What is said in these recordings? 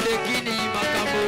Olekini Makambo.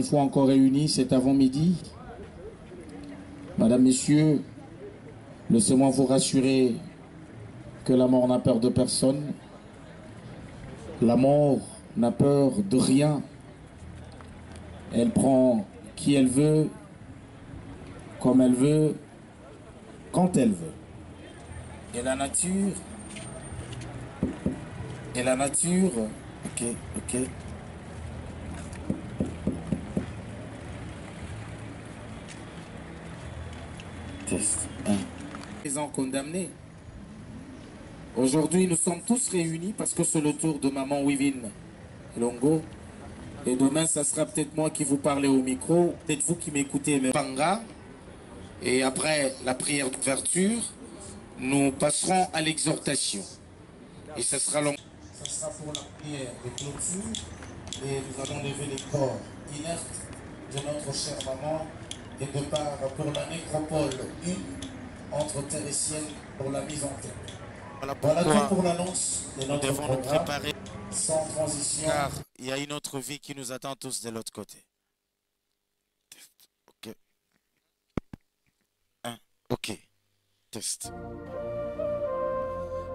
fois encore réunis cet avant-midi. Madame, Messieurs, laissez-moi vous rassurer que la mort n'a peur de personne. La mort n'a peur de rien. Elle prend qui elle veut, comme elle veut, quand elle veut. Et la nature, ok. Test 1. Les gens condamnés. Aujourd'hui, nous sommes tous réunis parce que c'est le tour de maman Wivine Longo. Et demain, ça sera peut-être moi qui vous parlerai au micro, peut-être vous qui m'écoutez, mais Panga. Et après la prière d'ouverture, nous passerons à l'exhortation. Et ça sera long. Ça sera pour la prière de clôture. Et nous allons lever les corps inertes de notre chère maman et de part pour la nécropole, une entre terre et ciel pour la mise en terre. Voilà tout pour l'annonce de notre devons nous préparer sans transition. car il y a une autre vie qui nous attend tous de l'autre côté. Ok. Ok. Test.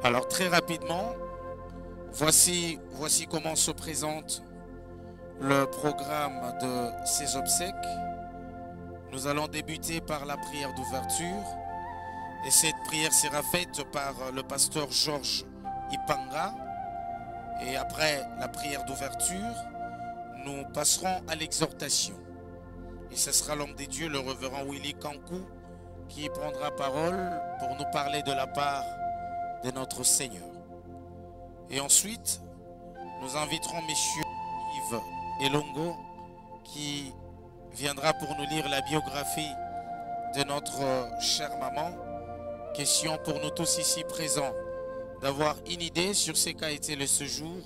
Alors très rapidement, voici comment se présente le programme de ces obsèques. Nous allons débuter par la prière d'ouverture. Et cette prière sera faite par le pasteur Georges Ipanga. Et après la prière d'ouverture, nous passerons à l'exhortation. Et ce sera l'homme de Dieu, le révérend Willy Kankou, qui prendra parole pour nous parler de la part de notre Seigneur. Et ensuite, nous inviterons messieurs Yves Elongo, qui viendra pour nous lire la biographie de notre chère maman. Question pour nous tous ici présents d'avoir une idée sur ce qu'a été le séjour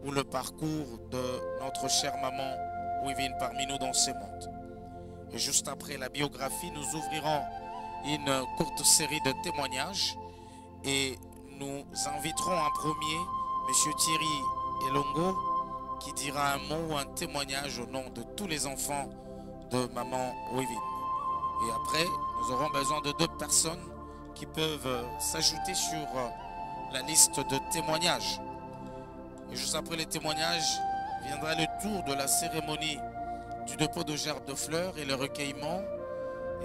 ou le parcours de notre chère maman Wivine parmi nous dans ce monde. Et juste après la biographie, nous ouvrirons une courte série de témoignages et nous inviterons en premier M. Thierry Elongo qui dira un mot ou un témoignage au nom de tous les enfants de maman Wivine. Et après, nous aurons besoin de 2 personnes qui peuvent s'ajouter sur la liste de témoignages. Et juste après les témoignages, viendra le tour de la cérémonie du dépôt de gerbes de fleurs et le recueillement.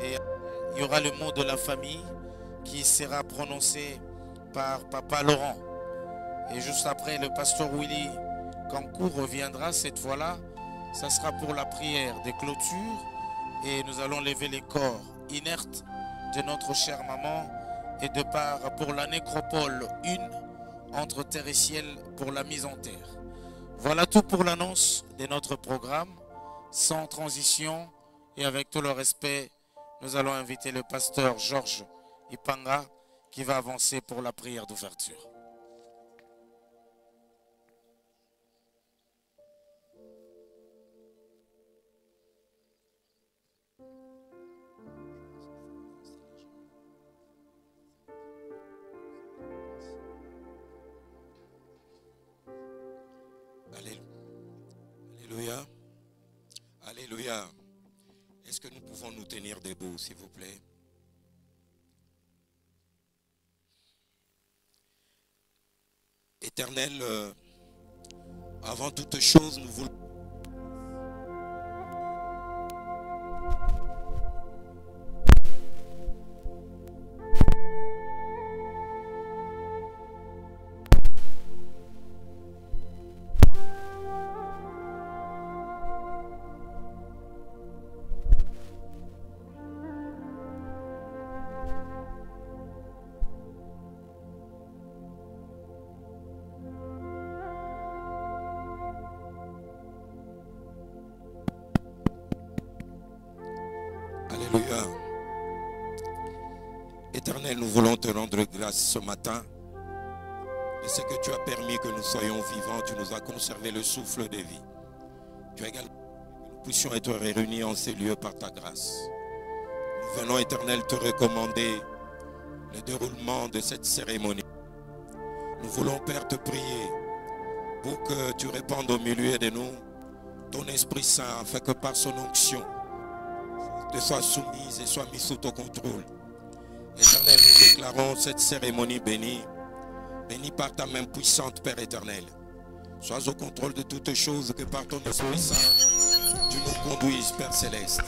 Et il y aura le mot de la famille qui sera prononcé par Papa Laurent. Et juste après, le pasteur Willy Kankou reviendra cette fois-là. Ça sera pour la prière des clôtures et nous allons lever les corps inertes de notre chère maman et de part pour la nécropole, une entre terre et ciel pour la mise en terre. Voilà tout pour l'annonce de notre programme, sans transition et avec tout le respect, nous allons inviter le pasteur Georges Ipanga qui va avancer pour la prière d'ouverture. Alléluia. Alléluia. Est-ce que nous pouvons nous tenir debout, s'il vous plaît? Éternel, avant toute chose, nous voulons... Alléluia. Éternel, nous voulons te rendre grâce ce matin de ce que tu as permis que nous soyons vivants. Tu nous as conservé le souffle de vie. Tu as également que nous puissions être réunis en ces lieux par ta grâce. Nous venons, Éternel, te recommander le déroulement de cette cérémonie. Nous voulons, Père, te prier pour que tu répandes au milieu de nous ton Esprit Saint, afin que par son onction, te soit soumise et soit mise sous ton contrôle. Éternel, nous déclarons cette cérémonie bénie, bénie par ta main puissante, Père éternel. Sois au contrôle de toutes choses, que par ton Esprit Saint, tu nous conduises, Père céleste.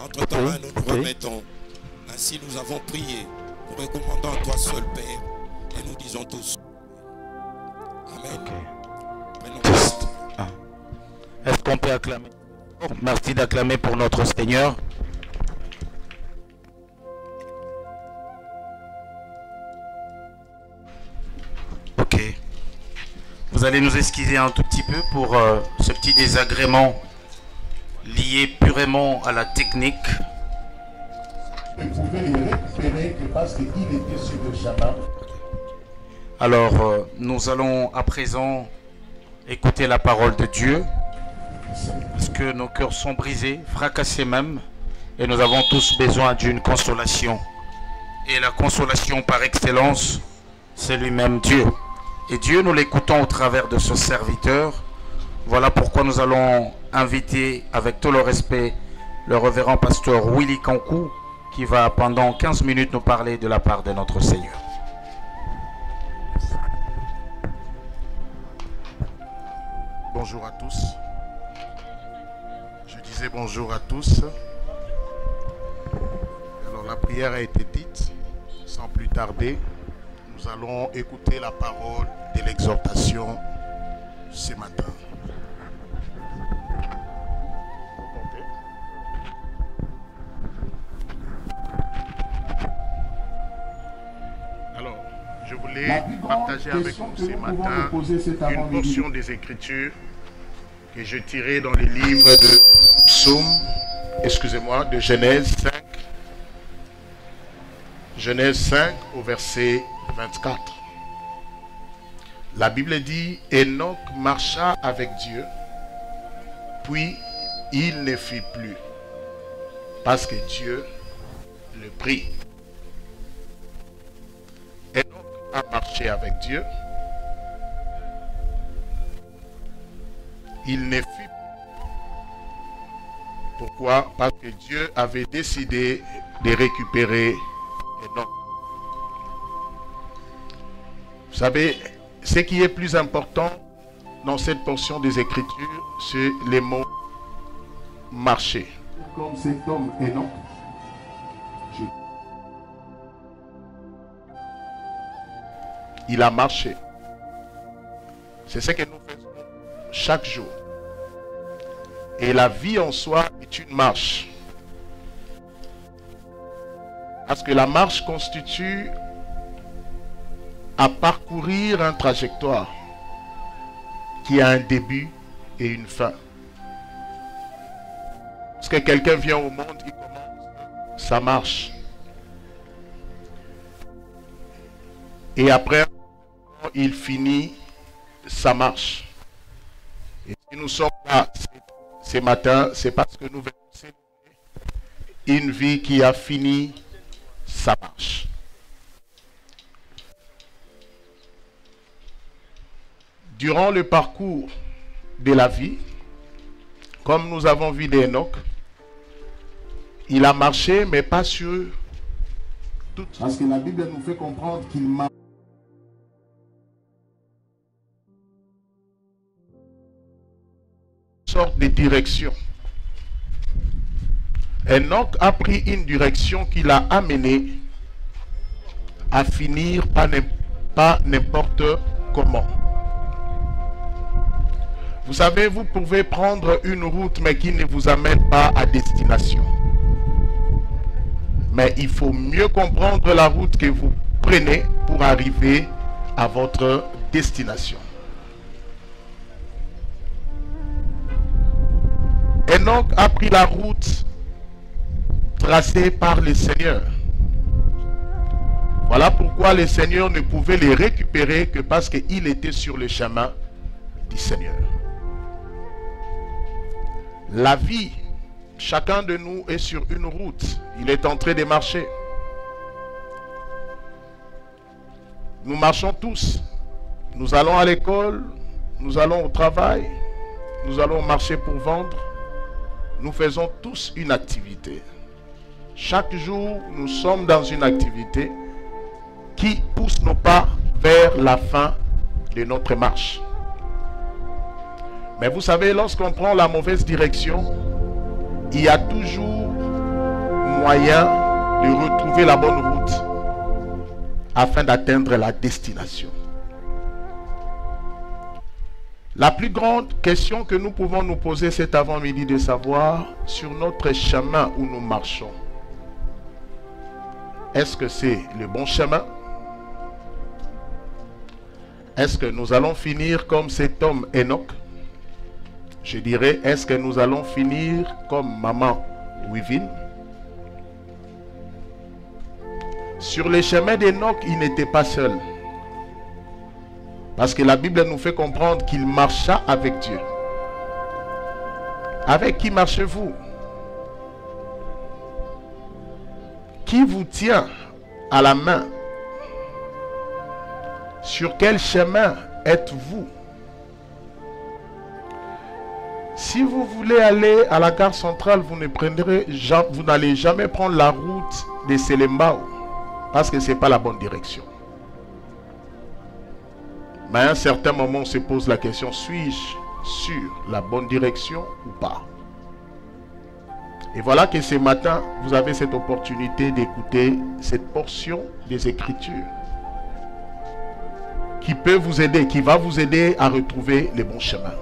Entre ta main, nous nous remettons. Ainsi, nous avons prié, nous recommandons à toi seul, Père, et nous disons tous Amen. Est-ce qu'on peut acclamer? Merci d'acclamer pour notre Seigneur. Ok. Vous allez nous excuser un tout petit peu pour ce petit désagrément lié purement à la technique. Vous pouvez les récupérer parce qu'il était sur le chemin. Alors, nous allons à présent écouter la parole de Dieu, parce que nos cœurs sont brisés, fracassés même, et nous avons tous besoin d'une consolation. Et la consolation par excellence, c'est lui-même Dieu. Et Dieu, nous l'écoutons au travers de ce serviteur. Voilà pourquoi nous allons inviter, avec tout le respect, le révérend pasteur Willy Kankou, qui va pendant 15 minutes nous parler de la part de notre Seigneur. Bonjour à tous. Je disais bonjour à tous. Alors la prière a été dite. Sans plus tarder, nous allons écouter la parole de l'exhortation ce matin. Alors, je voulais partager avec vous ce matin une portion des Écritures que je tirais dans les livres de Psaume, excusez-moi, de Genèse 5. Genèse 5 au verset 24. La Bible dit, Enoch marcha avec Dieu, puis il ne fit plus, parce que Dieu le prit. Enoch a marché avec Dieu. Il ne fit plus. Pourquoi? Parce que Dieu avait décidé de récupérer Enoch. Vous savez, ce qui est plus important dans cette portion des Écritures, c'est les mots marcher. Comme cet homme Enoch, il a marché. C'est ce que nous faisons chaque jour. Et la vie en soi est une marche. Parce que la marche constitue à parcourir un trajectoire qui a un début et une fin. Parce que quelqu'un vient au monde, il commence sa marche. Et après, il finit sa marche. Et si nous sommes là ce matin, c'est parce que nous venons célébrer une vie qui a fini sa marche. Durant le parcours de la vie, comme nous avons vu d'Enoch, il a marché, mais pas sur tout. Parce que la Bible nous fait comprendre qu'il marche. Sorte de direction. Enoch a pris une direction qui l'a amené à finir pas n'importe comment. Vous savez, vous pouvez prendre une route mais qui ne vous amène pas à destination. Mais il faut mieux comprendre la route que vous prenez pour arriver à votre destination. Enoch a pris la route tracée par le Seigneur. Voilà pourquoi le Seigneur ne pouvait les récupérer que parce qu'il était sur le chemin du Seigneur. La vie, chacun de nous est sur une route. Il est en train de marcher. Nous marchons tous. Nous allons à l'école, nous allons au travail, nous allons marcher pour vendre. Nous faisons tous une activité. Chaque jour, nous sommes dans une activité qui pousse nos pas vers la fin de notre marche. Mais vous savez, lorsqu'on prend la mauvaise direction, il y a toujours moyen de retrouver la bonne route afin d'atteindre la destination. La plus grande question que nous pouvons nous poser cet avant-midi de savoir sur notre chemin où nous marchons. Est-ce que c'est le bon chemin? Est-ce que nous allons finir comme cet homme Enoch? Je dirais, est-ce que nous allons finir comme maman Wivine? Sur les chemins d'Enoch, il n'était pas seul. Parce que la Bible nous fait comprendre qu'il marcha avec Dieu. Avec qui marchez-vous? Qui vous tient à la main? Sur quel chemin êtes-vous? Si vous voulez aller à la gare centrale, vous n'allez jamais prendre la route de Selembao, parce que ce n'est pas la bonne direction. Mais à un certain moment, on se pose la question, suis-je sur la bonne direction ou pas? Et voilà que ce matin, vous avez cette opportunité d'écouter cette portion des Écritures qui peut vous aider, qui va vous aider à retrouver les bons chemins.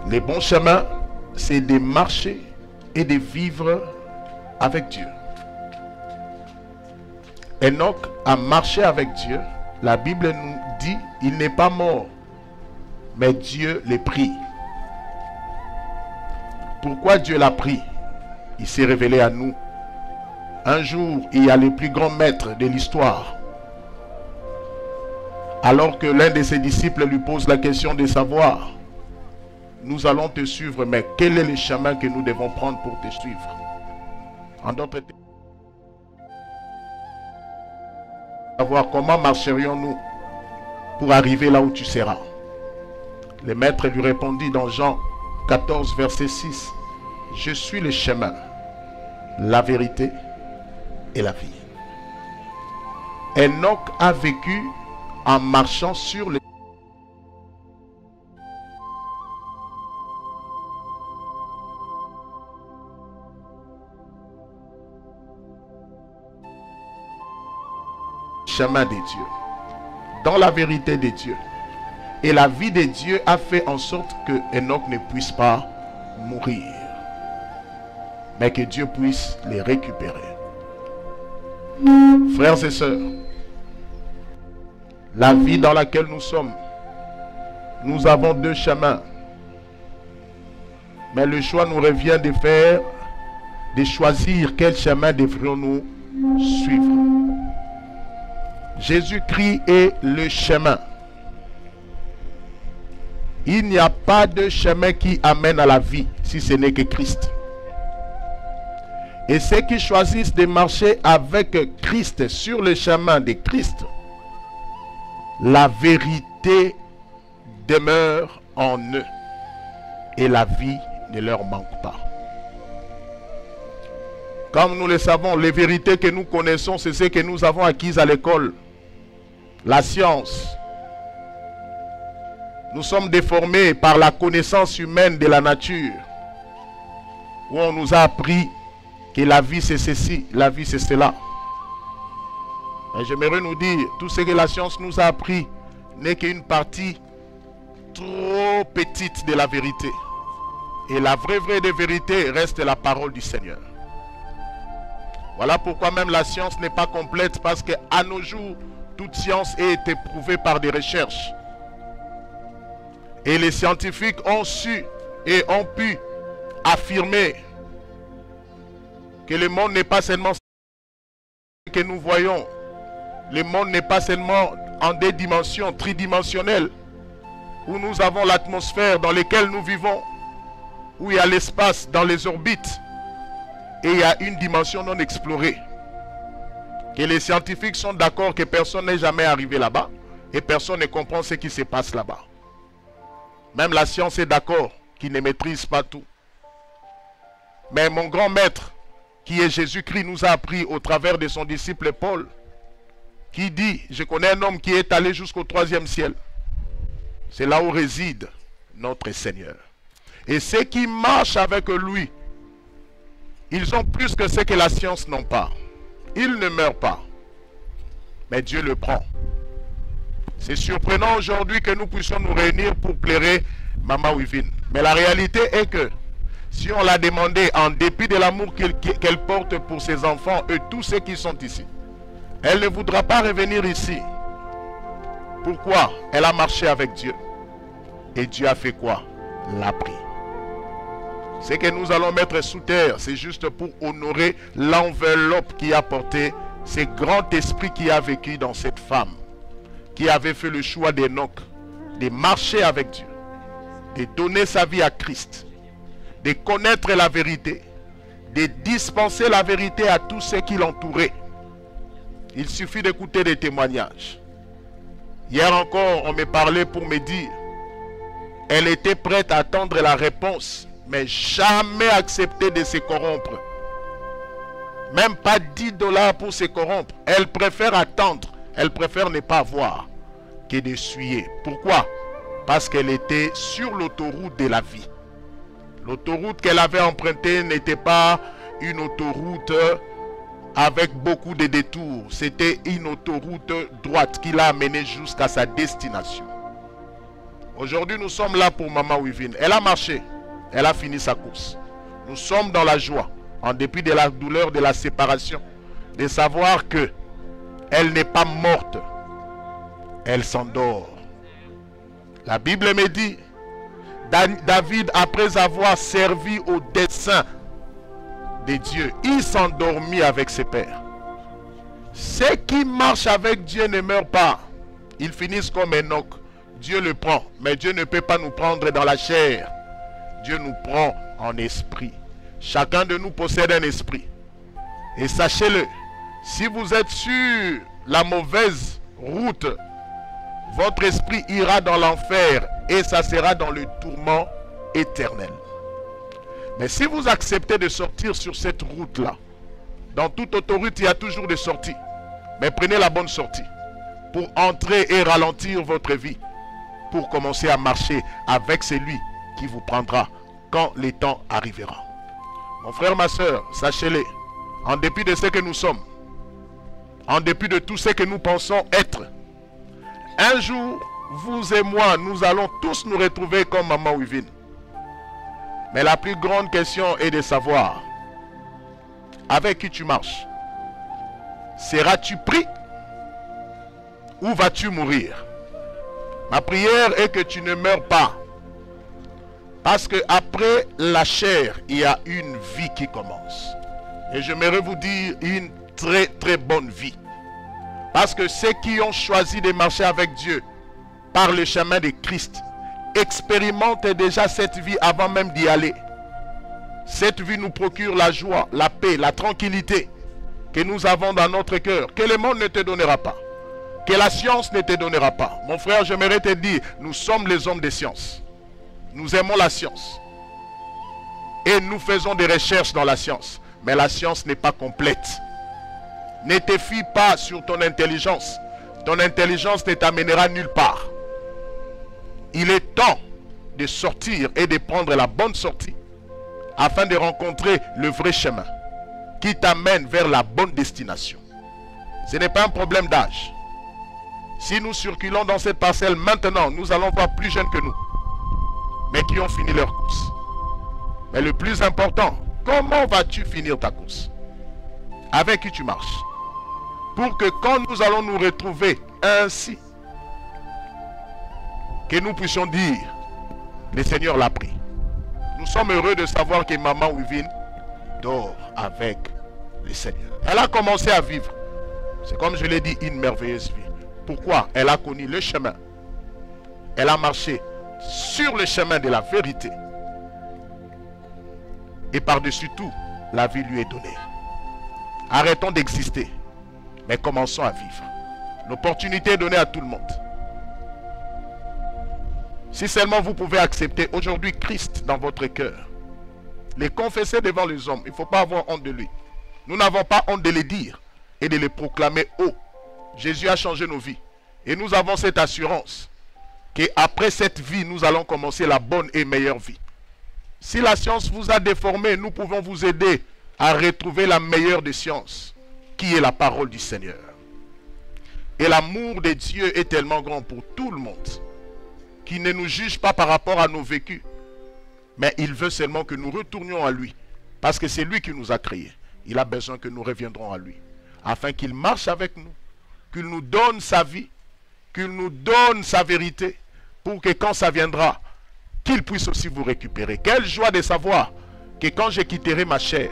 Les bons chemins, c'est de marcher et de vivre avec Dieu. Enoch a marché avec Dieu. La Bible nous dit, il n'est pas mort, mais Dieu l'a pris. Pourquoi Dieu l'a pris? Il s'est révélé à nous. Un jour, il y a le plus grand maître de l'histoire. Alors que l'un de ses disciples lui pose la question de savoir, nous allons te suivre, mais quel est le chemin que nous devons prendre pour te suivre? En d'autres termes, savoir comment marcherions-nous pour arriver là où tu seras. Le maître lui répondit dans Jean 14, verset 6, « Je suis le chemin, la vérité et la vie. » Enoch a vécu en marchant sur le chemin de Dieu, dans la vérité de Dieu. Et la vie de Dieu a fait en sorte que Enoch ne puisse pas mourir, mais que Dieu puisse les récupérer. Frères et sœurs, la vie dans laquelle nous sommes, nous avons deux chemins. Mais le choix nous revient de choisir quel chemin devrions-nous suivre. Jésus-Christ est le chemin. Il n'y a pas de chemin qui amène à la vie si ce n'est que Christ. Et ceux qui choisissent de marcher avec Christ sur le chemin de Christ, la vérité demeure en eux et la vie ne leur manque pas. Comme nous le savons, les vérités que nous connaissons, c'est ce que nous avons acquises à l'école. La science. Nous sommes déformés par la connaissance humaine de la nature, où on nous a appris que la vie c'est ceci, la vie c'est cela. Et j'aimerais nous dire, tout ce que la science nous a appris n'est qu'une partie trop petite de la vérité. Et la vraie de vérité reste la parole du Seigneur. Voilà pourquoi même la science n'est pas complète, parce qu'à nos jours, toute science a été prouvée par des recherches. Et les scientifiques ont su et ont pu affirmer que le monde n'est pas seulement ce que nous voyons. Le monde n'est pas seulement en des dimensions tridimensionnelles, où nous avons l'atmosphère dans laquelle nous vivons, où il y a l'espace dans les orbites, et il y a une dimension non explorée. Que les scientifiques sont d'accord que personne n'est jamais arrivé là-bas, et personne ne comprend ce qui se passe là-bas. Même la science est d'accord qu'il ne maîtrise pas tout. Mais mon grand maître, qui est Jésus-Christ, nous a appris au travers de son disciple Paul, qui dit, je connais un homme qui est allé jusqu'au 3e ciel. C'est là où réside notre Seigneur. Et ceux qui marchent avec lui, ils ont plus que ce que la science n'a pas. Ils ne meurent pas. Mais Dieu le prend. C'est surprenant aujourd'hui que nous puissions nous réunir pour plairer Maman Wivine. Mais la réalité est que si on l'a demandé, en dépit de l'amour qu'elle porte pour ses enfants et tous ceux qui sont ici, elle ne voudra pas revenir ici. Pourquoi? Elle a marché avec Dieu. Et Dieu a fait quoi? L'a pris. Ce que nous allons mettre sous terre, c'est juste pour honorer l'enveloppe qui a porté ce grand esprit qui a vécu dans cette femme, qui avait fait le choix d'Enoch, de marcher avec Dieu, de donner sa vie à Christ, de connaître la vérité, de dispenser la vérité à tous ceux qui l'entouraient. Il suffit d'écouter des témoignages. Hier encore, on me parlait pour me dire, elle était prête à attendre la réponse, mais jamais accepter de se corrompre. Même pas 10 $ pour se corrompre. Elle préfère attendre, elle préfère ne pas voir que de suyer. Pourquoi? Parce qu'elle était sur l'autoroute de la vie. L'autoroute qu'elle avait empruntée n'était pas une autoroute avec beaucoup de détours. C'était une autoroute droite qui l'a amenée jusqu'à sa destination. Aujourd'hui, nous sommes là pour Maman Wivine. Elle a marché, elle a fini sa course. Nous sommes dans la joie, en dépit de la douleur de la séparation, de savoir que elle n'est pas morte, elle s'endort. La Bible me dit, David, après avoir servi au dessein de Dieu, il s'endormit avec ses pères. Ceux qui marchent avec Dieu ne meurent pas. Ils finissent comme Enoch. Dieu le prend, mais Dieu ne peut pas nous prendre dans la chair. Dieu nous prend en esprit. Chacun de nous possède un esprit. Et sachez-le, si vous êtes sur la mauvaise route, votre esprit ira dans l'enfer et ça sera dans le tourment éternel. Mais si vous acceptez de sortir sur cette route-là, dans toute autoroute, il y a toujours des sorties. Mais prenez la bonne sortie pour entrer et ralentir votre vie, pour commencer à marcher avec celui qui vous prendra quand le temps arrivera. Mon frère, ma soeur, sachez-le, en dépit de ce que nous sommes, en dépit de tout ce que nous pensons être, un jour, vous et moi, nous allons tous nous retrouver comme Maman Wivine. Mais la plus grande question est de savoir, avec qui tu marches? Seras-tu pris ou vas-tu mourir? Ma prière est que tu ne meurs pas. Parce que après la chair, il y a une vie qui commence. Et j'aimerais vous dire une très très bonne vie. Parce que ceux qui ont choisi de marcher avec Dieu par le chemin de Christ expérimentent déjà cette vie avant même d'y aller. Cette vie nous procure la joie, la paix, la tranquillité que nous avons dans notre cœur, que le monde ne te donnera pas, que la science ne te donnera pas. Mon frère, j'aimerais te dire, nous sommes les hommes de science. Nous aimons la science. Et nous faisons des recherches dans la science. Mais la science n'est pas complète. Ne te fie pas sur ton intelligence. Ton intelligence ne t'amènera nulle part. Il est temps de sortir et de prendre la bonne sortie afin de rencontrer le vrai chemin qui t'amène vers la bonne destination. Ce n'est pas un problème d'âge. Si nous circulons dans cette parcelle maintenant, nous allons voir plus jeunes que nous, mais qui ont fini leur course. Mais le plus important, comment vas-tu finir ta course? Avec qui tu marches? Pour que quand nous allons nous retrouver ainsi, que nous puissions dire, le Seigneur l'a pris. Nous sommes heureux de savoir que Maman Wivine dort avec le Seigneur. Elle a commencé à vivre. C'est comme je l'ai dit, une merveilleuse vie. Pourquoi? Elle a connu le chemin. Elle a marché sur le chemin de la vérité. Et par-dessus tout, la vie lui est donnée. Arrêtons d'exister, mais commençons à vivre. L'opportunité est donnée à tout le monde. Si seulement vous pouvez accepter aujourd'hui Christ dans votre cœur, les confesser devant les hommes, il ne faut pas avoir honte de lui. Nous n'avons pas honte de les dire et de les proclamer haut. Jésus a changé nos vies. Et nous avons cette assurance qu'après cette vie, nous allons commencer la bonne et meilleure vie. Si la science vous a déformé, nous pouvons vous aider à retrouver la meilleure des sciences, qui est la parole du Seigneur. Et l'amour de Dieu est tellement grand pour tout le monde, qu'il ne nous juge pas par rapport à nos vécus, mais il veut seulement que nous retournions à lui, parce que c'est lui qui nous a créés. Il a besoin que nous reviendrons à lui, afin qu'il marche avec nous, qu'il nous donne sa vie, qu'il nous donne sa vérité, pour que quand ça viendra, qu'il puisse aussi vous récupérer. Quelle joie de savoir que quand je quitterai ma chair,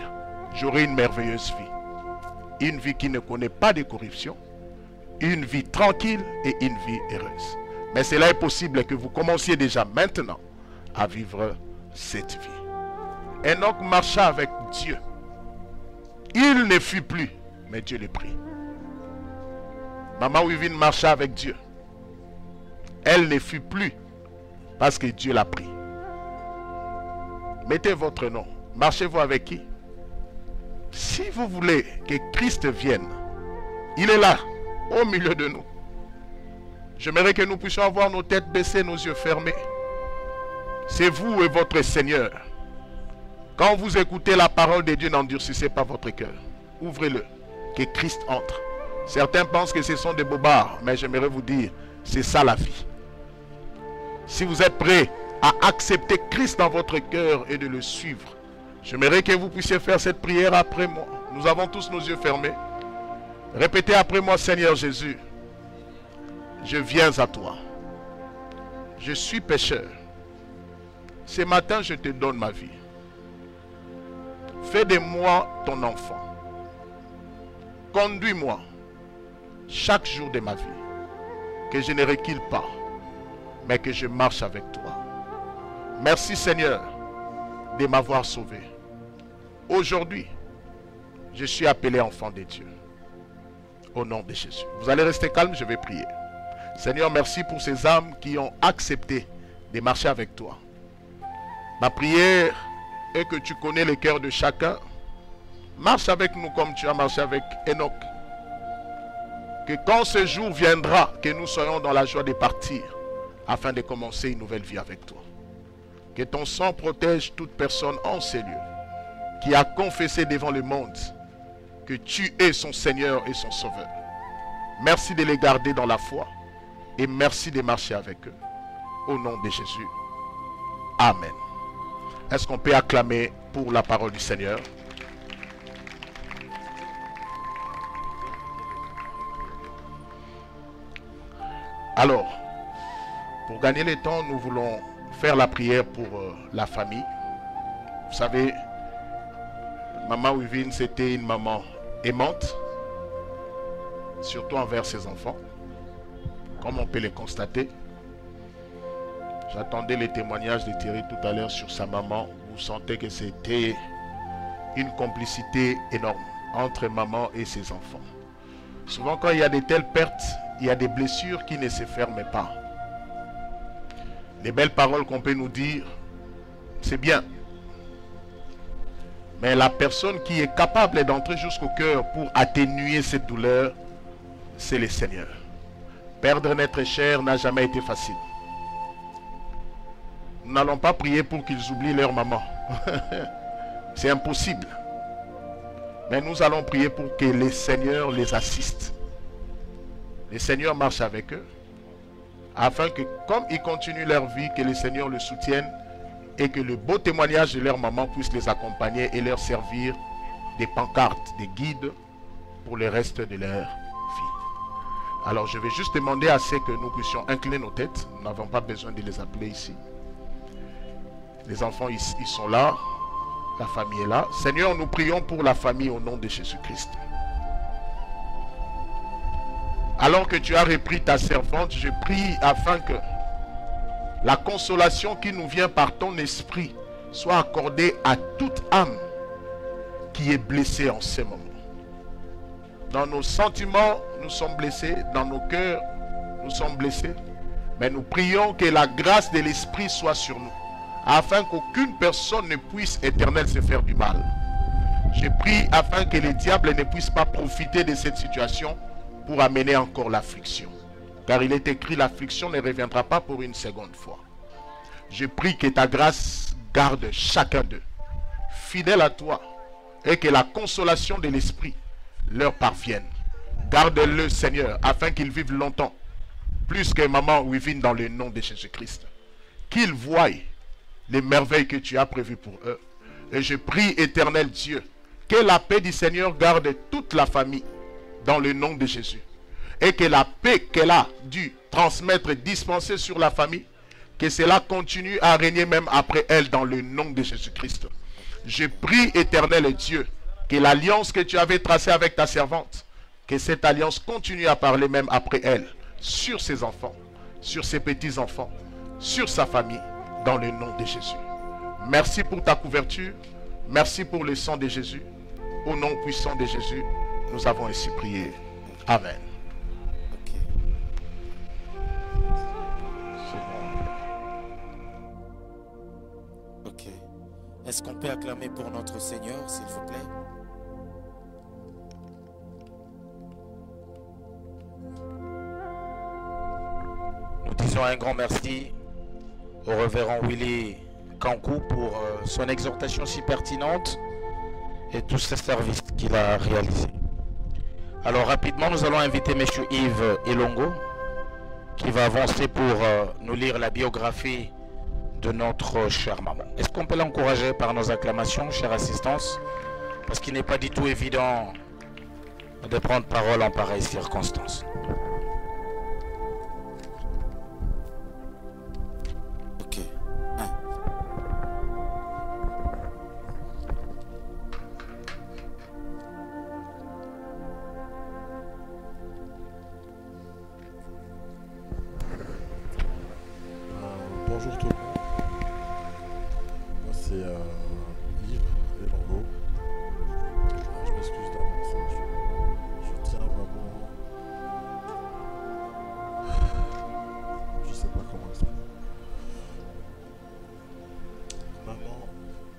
j'aurai une merveilleuse vie. Une vie qui ne connaît pas de corruption, une vie tranquille et une vie heureuse. Mais cela est possible que vous commenciez déjà maintenant à vivre cette vie. Enoch marcha avec Dieu. Il ne fut plus, mais Dieu le prit. Maman Wivine marcha avec Dieu. Elle ne fut plus, parce que Dieu l'a pris. Mettez votre nom. Marchez-vous avec qui? Si vous voulez que Christ vienne, il est là, au milieu de nous. J'aimerais que nous puissions avoir nos têtes baissées, nos yeux fermés. C'est vous et votre Seigneur. Quand vous écoutez la parole de Dieu, n'endurcissez pas votre cœur. Ouvrez-le, que Christ entre. Certains pensent que ce sont des bobards, mais j'aimerais vous dire, c'est ça la vie. Si vous êtes prêts à accepter Christ dans votre cœur et de le suivre, j'aimerais que vous puissiez faire cette prière après moi. Nous avons tous nos yeux fermés. Répétez après moi: Seigneur Jésus, je viens à toi. Je suis pécheur. Ce matin, je te donne ma vie. Fais de moi ton enfant. Conduis-moi chaque jour de ma vie. Que je ne recule pas, mais que je marche avec toi. Merci Seigneur de m'avoir sauvé. Aujourd'hui, je suis appelé enfant de Dieu. Au nom de Jésus. Vous allez rester calme, je vais prier. Seigneur, merci pour ces âmes qui ont accepté de marcher avec toi. Ma prière est que tu connais le cœur de chacun. Marche avec nous comme tu as marché avec Enoch. Que quand ce jour viendra, que nous soyons dans la joie de partir, afin de commencer une nouvelle vie avec toi. Que ton sang protège toute personne en ces lieux, qui a confessé devant le monde que tu es son Seigneur et son Sauveur. Merci de les garder dans la foi, et merci de marcher avec eux. Au nom de Jésus. Amen. Est-ce qu'on peut acclamer pour la parole du Seigneur? Alors, pour gagner le temps, nous voulons faire la prière pour la famille. Vous savez, Maman Wivine, c'était une maman aimante, surtout envers ses enfants, comme on peut le constater. J'attendais les témoignages de Thierry tout à l'heure sur sa maman. Vous sentez que c'était une complicité énorme entre maman et ses enfants. Souvent, quand il y a de telles pertes, il y a des blessures qui ne se ferment pas. Les belles paroles qu'on peut nous dire, c'est bien. Mais la personne qui est capable d'entrer jusqu'au cœur pour atténuer cette douleur, c'est le Seigneur. Perdre notre chair n'a jamais été facile. Nous n'allons pas prier pour qu'ils oublient leur maman. C'est impossible. Mais nous allons prier pour que le Seigneur les assiste. Le Seigneur marche avec eux, afin que, comme ils continuent leur vie, que le Seigneur le soutienne et que le beau témoignage de leur maman puisse les accompagner et leur servir des pancartes, des guides pour le reste de leur vie. Alors je vais juste demander à ceux que nous puissions incliner nos têtes. Nous n'avons pas besoin de les appeler ici. Les enfants, ils sont là. La famille est là. Seigneur, nous prions pour la famille au nom de Jésus-Christ. Alors que tu as repris ta servante, je prie afin que la consolation qui nous vient par ton esprit soit accordée à toute âme qui est blessée en ce moment. Dans nos sentiments, nous sommes blessés. Dans nos cœurs, nous sommes blessés. Mais nous prions que la grâce de l'Esprit soit sur nous, afin qu'aucune personne ne puisse, Éternel, se faire du mal. Je prie afin que les diables ne puissent pas profiter de cette situation pour amener encore l'affliction. Car il est écrit, l'affliction ne reviendra pas pour une seconde fois. Je prie que ta grâce garde chacun d'eux, fidèle à toi, et que la consolation de l'Esprit leur parvienne. Garde-le, Seigneur, afin qu'ils vivent longtemps, plus que maman Wivine, dans le nom de Jésus-Christ. Qu'ils voient les merveilles que tu as prévues pour eux. Et je prie, Éternel Dieu, que la paix du Seigneur garde toute la famille dans le nom de Jésus. Et que la paix qu'elle a dû transmettre et dispenser sur la famille, que cela continue à régner même après elle dans le nom de Jésus-Christ. Je prie, Éternel Dieu, que l'alliance que tu avais tracée avec ta servante, que cette alliance continue à parler même après elle, sur ses enfants, sur ses petits-enfants, sur sa famille, dans le nom de Jésus. Merci pour ta couverture, merci pour le sang de Jésus. Au nom puissant de Jésus, nous avons ainsi prié. Amen. Ok. Est-ce qu'on peut acclamer pour notre Seigneur, s'il vous plaît? Nous disons un grand merci au révérend Willy Kankou pour son exhortation si pertinente et tous ces services qu'il a réalisés. Alors rapidement, nous allons inviter M. Yves Elongo qui va avancer pour nous lire la biographie de notre chère maman. Est-ce qu'on peut l'encourager par nos acclamations, chère assistance? Parce qu'il n'est pas du tout évident de prendre parole en pareilles circonstances. Ok. Bonjour tout le monde. Moi c'est Yves Elongo. Je m'excuse d'avance. Je tiens vraiment. Je sais pas comment expliquer. Maman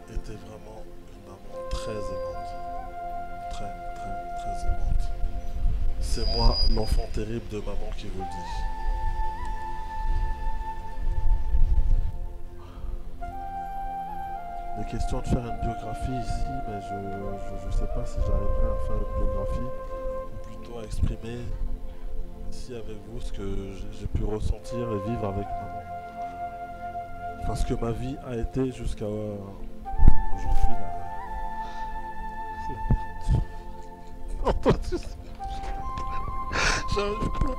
était vraiment une maman très aimante. Très aimante. C'est moi l'enfant terrible de maman qui vous le dit. Il est question de faire une biographie ici, mais je ne sais pas si j'arriverai à faire une biographie, ou plutôt à exprimer ici avec vous ce que j'ai pu ressentir et vivre avec maman. Parce que ma vie a été jusqu'à aujourd'hui là. J'arrive pas.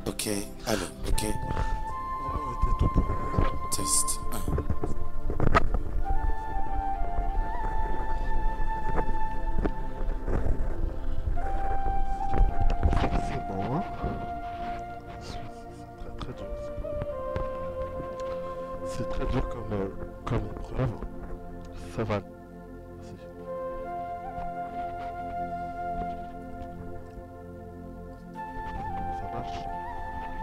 Ok, allez, ok. Maman était tout pour moi. Test 1. C'est bon, hein? C'est très dur. C'est très dur comme épreuve. Ça va. Ça marche.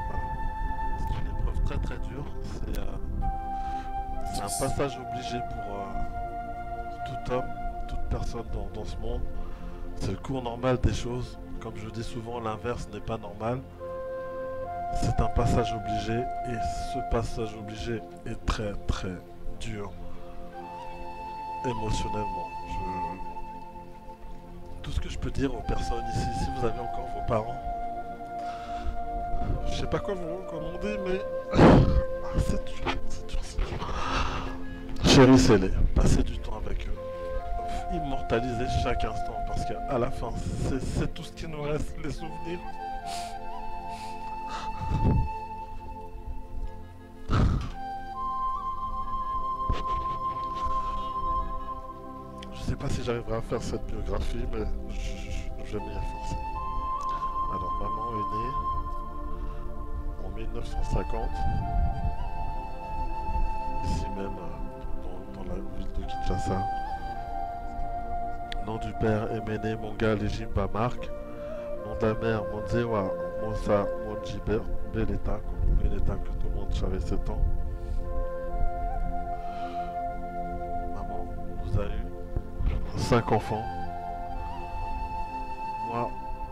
Voilà. C'est une épreuve très dure. C'est un passage obligé pour tout homme, toute personne dans ce monde. C'est le cours normal des choses. Comme je dis souvent, l'inverse n'est pas normal. C'est un passage obligé et ce passage obligé est très dur émotionnellement. Tout ce que je peux dire aux personnes ici, si vous avez encore vos parents, je sais pas quoi vous recommander, mais c'est dur. Chérissez-les, passez du temps avec eux, immortalisez chaque instant parce qu'à la fin, c'est tout ce qui nous reste, les souvenirs. Je sais pas si j'arriverai à faire cette biographie, mais je vais m'y efforcer. Alors, maman est née en 1950, ici même dans la ville de Kinshasa. Nom du père Emene Monga Lejimba Marc, nom de la mère, Monzewa, Monsa, Monjiber, Beleta, Beleta que tout le monde savait 7 ans. Maman nous a eu 5 enfants. Moi,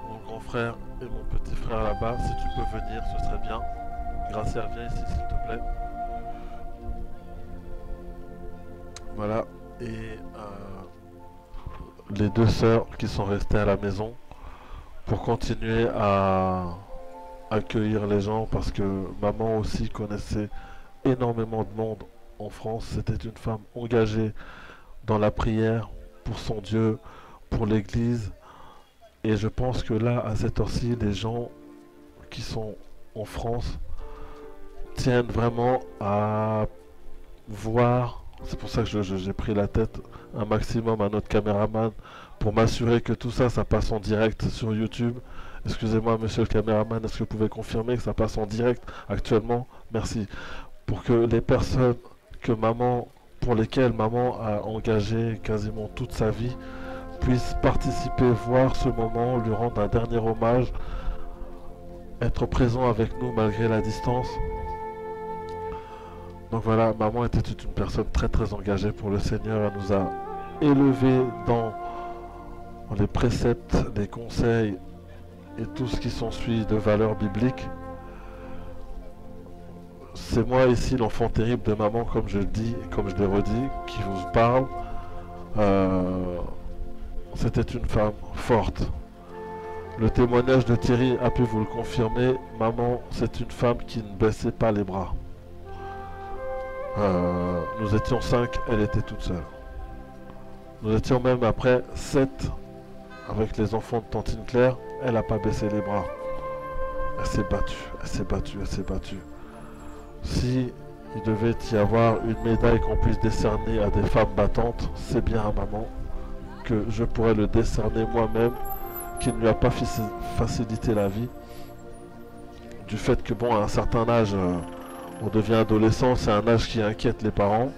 mon grand frère et mon petit frère là-bas, si tu peux venir, ce serait bien. Gracia, viens ici s'il te plaît. Voilà, et les 2 sœurs qui sont restées à la maison pour continuer à accueillir les gens parce que maman aussi connaissait énormément de monde en France. C'était une femme engagée dans la prière pour son Dieu, pour l'église. Et je pense que là, à cette heure-ci, les gens qui sont en France tiennent vraiment à voir. C'est pour ça que j'ai pris la tête un maximum à notre caméraman pour m'assurer que tout ça, ça passe en direct sur YouTube. Excusez-moi, monsieur le caméraman, est-ce que vous pouvez confirmer que ça passe en direct actuellement? Merci. Pour que les personnes pour lesquelles maman a engagé quasiment toute sa vie puissent participer, voir ce moment, lui rendre un dernier hommage, être présent avec nous malgré la distance. Donc voilà, maman était une personne très très engagée pour le Seigneur. Elle nous a élevés dans les préceptes, les conseils et tout ce qui s'ensuit de valeurs bibliques. C'est moi ici l'enfant terrible de maman, comme je le dis et comme je l'ai redit, qui vous parle. C'était une femme forte. Le témoignage de Thierry a pu vous le confirmer. Maman, c'est une femme qui ne baissait pas les bras. Nous étions 5, elle était toute seule. Nous étions même après 7 avec les enfants de Tantine Claire. Elle n'a pas baissé les bras. Elle s'est battue, elle s'est battue, elle s'est battue. Si il devait y avoir une médaille qu'on puisse décerner à des femmes battantes, c'est bien à maman que je pourrais le décerner moi-même, qui ne lui a pas facilité la vie. Du fait que bon, à un certain âge, on devient adolescent, c'est un âge qui inquiète les parents.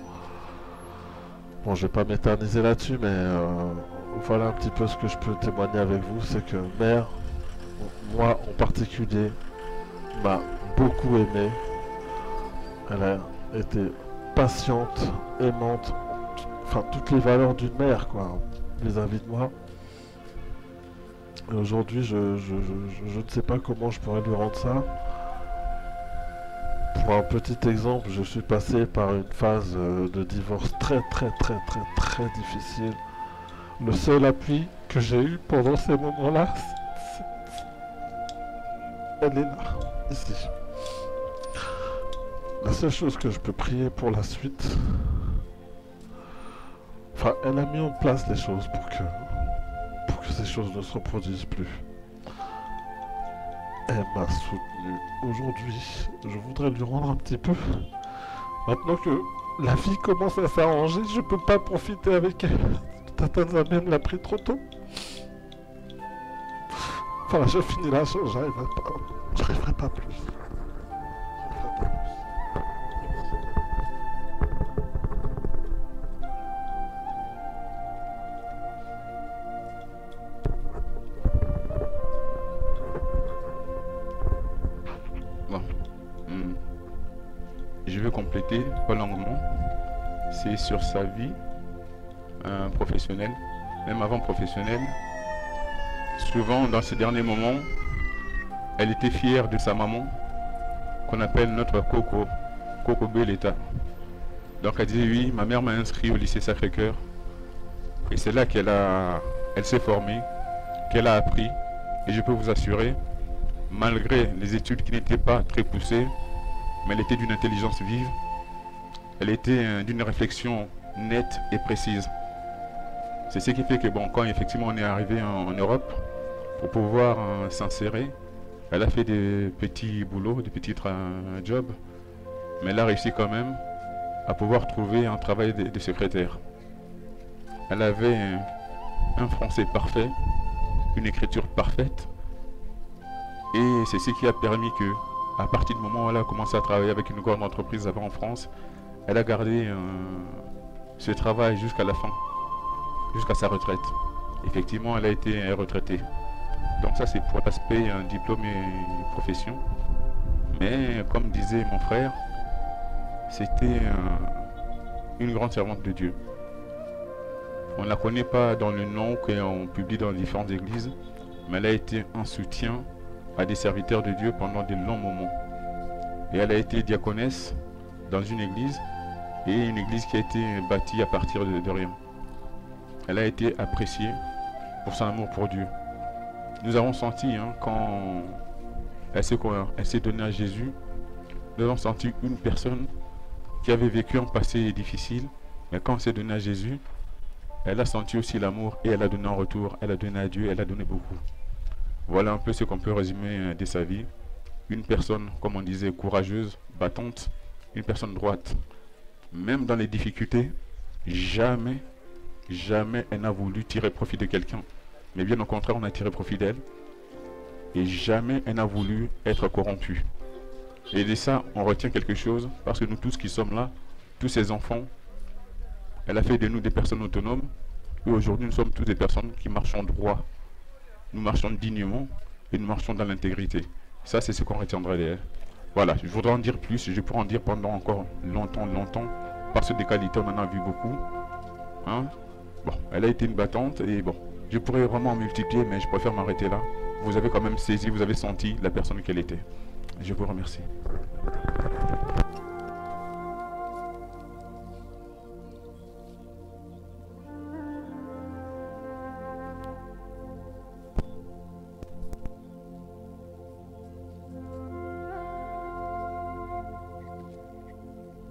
Bon, je vais pas m'éterniser là-dessus, mais voilà un petit peu ce que je peux témoigner avec vous, c'est que mère, moi en particulier, m'a beaucoup aimé. Elle a été patiente, aimante, enfin toutes les valeurs d'une mère, quoi, vis-à-vis de moi. Et aujourd'hui, je ne sais pas comment je pourrais lui rendre ça. Pour un petit exemple, je suis passé par une phase de divorce très difficile. Le seul appui que j'ai eu pendant ces moments-là, elle est là, ici. La seule chose que je peux prier pour la suite, enfin, elle a mis en place les choses pour que ces choses ne se reproduisent plus. Elle m'a soutenu. Aujourd'hui, je voudrais lui rendre un petit peu. Maintenant que la vie commence à s'arranger, je peux pas profiter avec elle. Tata Zamen l'a pris trop tôt. Enfin, je finis la chose, j'arriverai pas plus. Je vais compléter, pas longuement. C'est sur sa vie professionnelle, même avant professionnelle. Souvent, dans ces derniers moments, elle était fière de sa maman, qu'on appelle notre Coco Beleta. Donc elle disait, oui, ma mère m'a inscrit au lycée Sacré-Cœur. Et c'est là elle s'est formée, qu'elle a appris. Et je peux vous assurer, malgré les études qui n'étaient pas très poussées, mais elle était d'une intelligence vive, elle était d'une réflexion nette et précise. C'est ce qui fait que bon, quand effectivement on est arrivé en Europe, pour pouvoir s'insérer, elle a fait des petits boulots, des petits jobs, mais elle a réussi quand même à pouvoir trouver un travail de secrétaire. Elle avait un français parfait, une écriture parfaite, et c'est ce qui a permis que, à partir du moment où elle a commencé à travailler avec une grande entreprise avant en France, elle a gardé ce travail jusqu'à la fin, jusqu'à sa retraite. Effectivement, elle a été retraitée. Donc ça c'est pour l'aspect diplôme et profession. Mais comme disait mon frère, c'était une grande servante de Dieu. On ne la connaît pas dans le nom qu'on publie dans différentes églises, mais elle a été un soutien à des serviteurs de Dieu pendant de longs moments. Et elle a été diaconesse dans une église, et une église qui a été bâtie à partir de rien. Elle a été appréciée pour son amour pour Dieu. Nous avons senti, quand elle s'est donnée à Jésus, nous avons senti une personne qui avait vécu un passé difficile, mais quand elle s'est donnée à Jésus, elle a senti aussi l'amour et elle a donné en retour, elle a donné à Dieu, elle a donné beaucoup. Voilà un peu ce qu'on peut résumer de sa vie. Une personne, comme on disait, courageuse, battante, une personne droite. Même dans les difficultés, jamais elle n'a voulu tirer profit de quelqu'un. Mais bien au contraire, on a tiré profit d'elle. Et jamais elle n'a voulu être corrompue. Et de ça, on retient quelque chose, parce que nous tous qui sommes là, tous ces enfants, elle a fait de nous des personnes autonomes. Et aujourd'hui, nous sommes tous des personnes qui marchons droit. Nous marchons dignement et nous marchons dans l'intégrité. Ça, c'est ce qu'on retiendra d'elle. Voilà, je voudrais en dire plus, je pourrais en dire pendant encore longtemps, parce que des qualités, on en a vu beaucoup. Bon, elle a été une battante et bon, je pourrais vraiment en multiplier, mais je préfère m'arrêter là. Vous avez quand même saisi, vous avez senti la personne qu'elle était. Je vous remercie.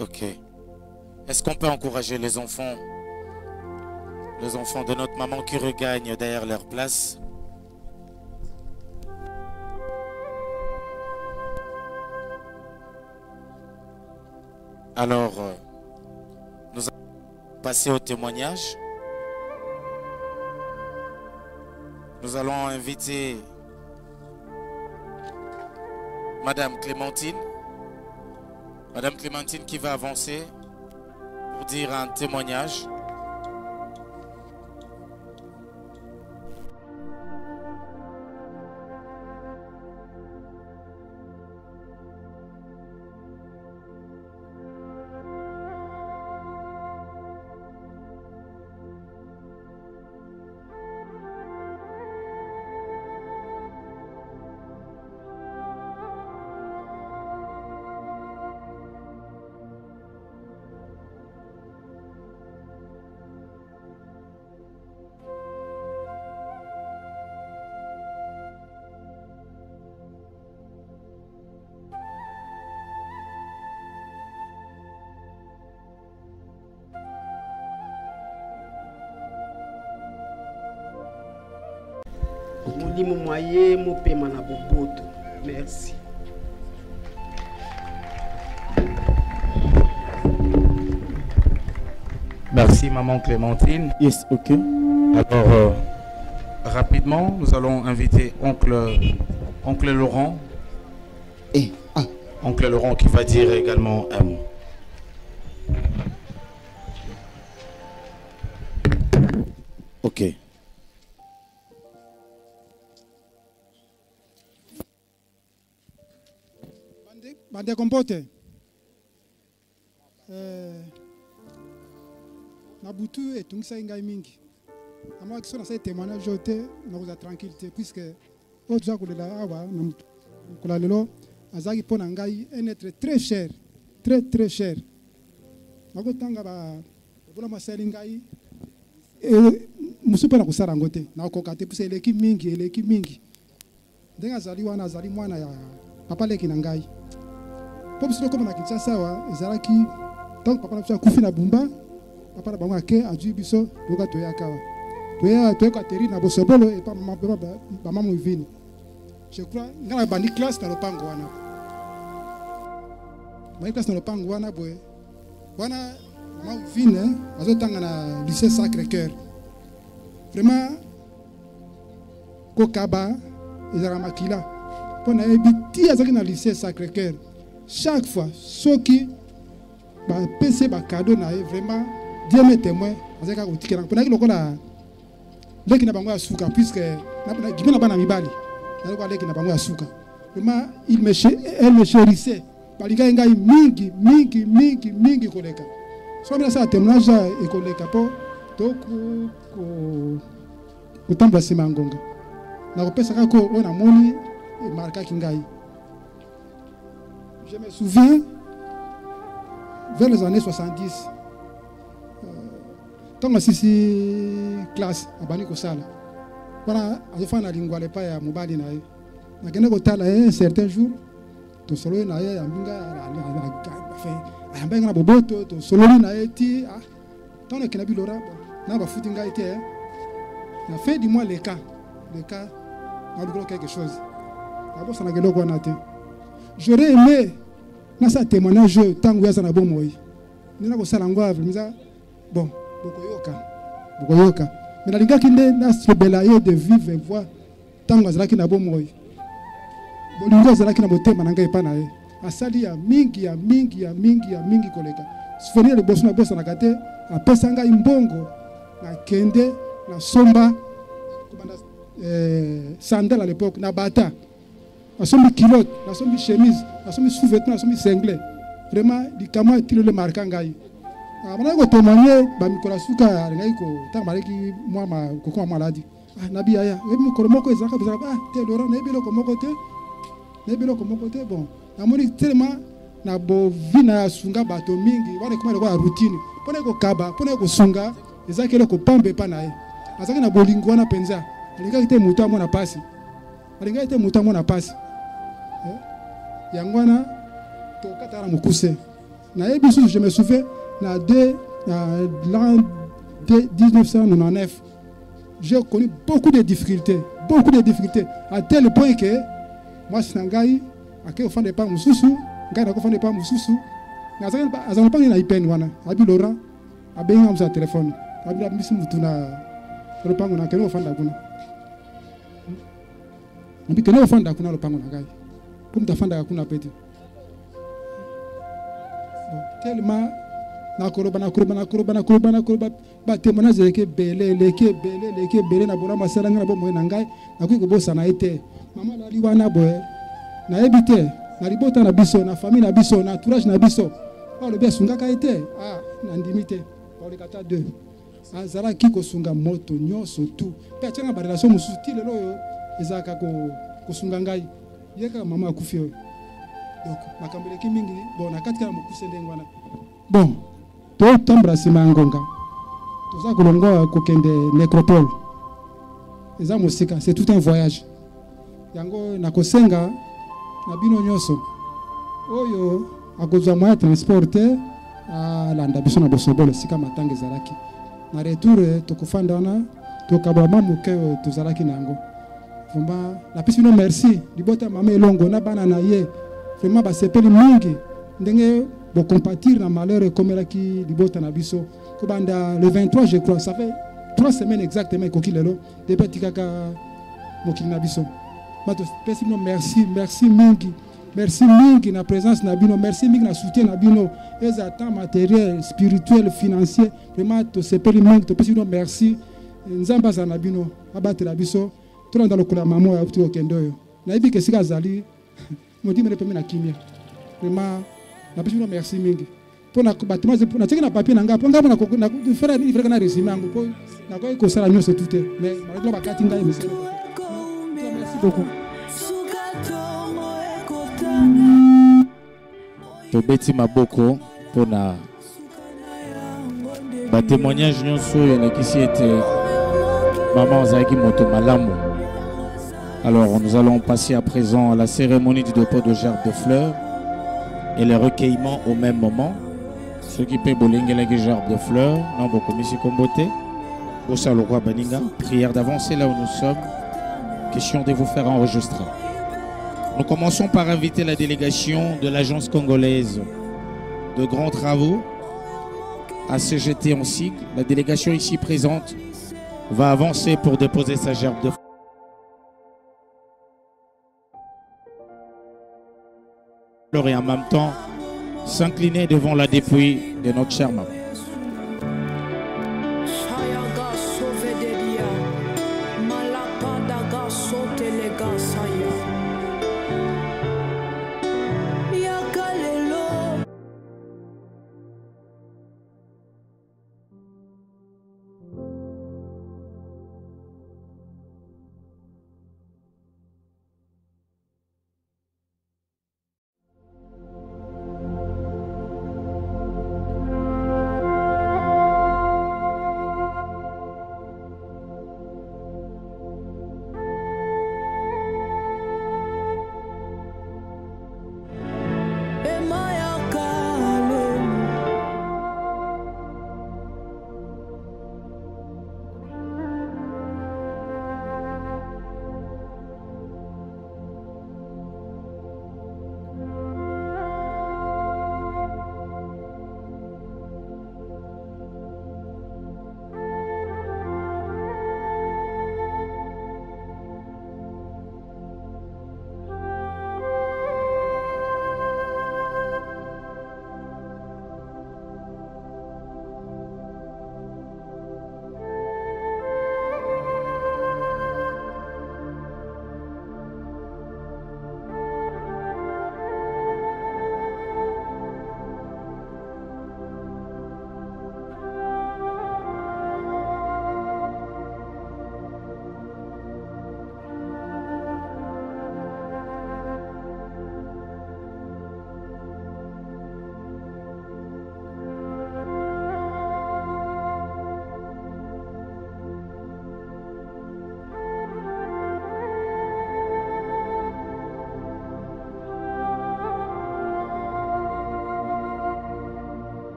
Ok. Est-ce qu'on peut encourager les enfants de notre maman qui regagnent derrière leur place? Alors, nous allons passer au témoignage. Nous allons inviter Madame Clémentine. Madame Clémentine qui va avancer pour dire un témoignage. Molimo moye mopema na boboto. Merci. Merci maman Clémentine. Yes, ok. Alors, rapidement, nous allons inviter oncle Laurent. Oncle Laurent qui va dire également un mot. Ok. Bande compote. Nabutu et tungsa ingai mingi. Ama kisona sai témoignage jote na kuza tranquillité puisque autre kolela awa na kola lelo azaki pona ngai un être très cher, très cher. Nako tanga ba bola masali ngai musupa na kusara ngote na kokate puisque eleki mingi. Ndenga zali wana azali mwana ya papa leki na ngai. Pop silo comme na Kinshasa wa ezalaki donc papa na biso akufi na Bumba papa na bango ake azwi biso loka toya kawa toya ka teri na bosobolo et pas maman Wivine. Je crois ngala bandi classe na lopango wana bandi classe na lopango wana boy wana maman Wivine azotanga na lycée Sacré-Cœur vraiment kokaba ezala makila pona ebiti azaki na lycée Sacré-Cœur. Chaque fois, ceux qui PC ba cadeau na vraiment Dieu me témoin avec un outil pendant que le leki na bango ya suka puisque gimi na bana mibali nalikuwa leki na bango ya suka vraiment elle me chérissait balinga ngai mingi koleka so bila sa témoignage ekoleka po to kutamba sima ngonga na kopesa kako ona moni marka kingai. Je me souviens vers les années 70 quand on sisi classe abani kosala wana azofana lingwa lepa ya mobali na ye na kende kotala un certain jour to solo na ye ambinga ayamba na boboto to solo na ye ti tant que na bilora na ba futi ngai te na fait du moins le cas na dugro quelque chose abo sana gelo ko na te. J'aurais aimé na sa témoignage tangu ya sana bomoi nina kosala ngwa vraiment bon bokoyoka mais na linga kinde na sebela ye de vivre voix tangu azalaki na bomoi bolingo azalaki na motema na ngai pa na ye asali ya mingi koleka souvenir de bosso na bossa na kate apesa ngai mbongo na kende na somba kobanda sandal à l'époque na bata nasombi kilote nasombi chemise nasombi sous-vêtement nasombi singlet vraiment likama tilo le marquant ngai bana ko témoigner ba mikola suka ngai ko ta maleki moi ma koko maladi nabi aya we mikolo moko ezaka bezaka te Laurent na ebelo ko moko te bon namoni tellement na bo vina sunga bato mingi wana kuma kwa routine pone ko kaba pone ko sunga ezakele ko pambe pa na ye azaki na bolingo wana penza alinga ite mutu amona pasi yangwana to katara mukuse na ebisu. Je me souviens na l'an 1999 j'ai connu beaucoup de difficultés à tel point que moi sinangai ake ofande pa mususu ngai na kofande pa mususu na azana pa na ipen wana abi Laurent abenga msa telefone abi na misi mutu na lopango na keno ofanda kuna mbi keno ofanda kuna lopango na ngai pour mtafanda kuna pete tellement na koroba ba témoignage leke belé na bona masala ngana bo moyena ngai na kuiko bosa na ete mama la liwana boye na ebite na libota na biso na famille na biso na entourage na biso ba le besunga ka ete na ndimite ba le kata 2 azala kiko sunga moto nyoso tu pe tshanga ba relation musuti lelo yo ezaka ko sunga ngai yeka mama akufio donc makambele ki mingi bon na katika mukuse ndengwana bon to tambra sima ngonga toza kolongo kokende nécropole eza musika c'est tout un voyage yango na kosenga na bino nyoso oyo akozwa moyen transporter landa biso na bosobolo sika matanga ezalaki na retour tokofanda wana tokabama moke tozalaki nango vraiment na pisi bino merci libota mama elongo na bana na ye vraiment basepeli mingi ndenge bo compatir na malheur komelaki libota na biso kobanda le 23 je crois ça fait 3 semaines exactement kokilelo depuis kaka mokili na biso bato pesi bino merci mingi na présence na bino merci mingi na soutien na bino les attentes matériels spirituels financiers vraiment to sepeli mingi to pesi bino merci nzamba za na bino abatela biso to dans le kula mamo ya uti okendoyo na ibi ke sika zali modi mele pemi na kimia vraiment na pesi bino merci mingi pona batima na tiki na papier na ngapo ngabo na faire ni frère na résumé ngo po na ko ko sala nyose tout mais malgré bakati ngai merci beaucoup. Tobeti maboko pona ba témoignage nyonso na kisi était maman Zaki moto malamu. Alors nous allons passer à présent à la cérémonie du dépôt de gerbes de fleurs et le recueillement au même moment. Ceux qui paient bolingela gerbes de fleurs, non beaucoup monsieur Kombote, au Saloroi Baninga, prière d'avancer là où nous sommes. Question de vous faire enregistrer. Nous commençons par inviter la délégation de l'agence congolaise de grands travaux à se jeter en cycle. La délégation ici présente va avancer pour déposer sa gerbe de fleurs et en même temps s'incliner devant la dépouille de notre chère maman.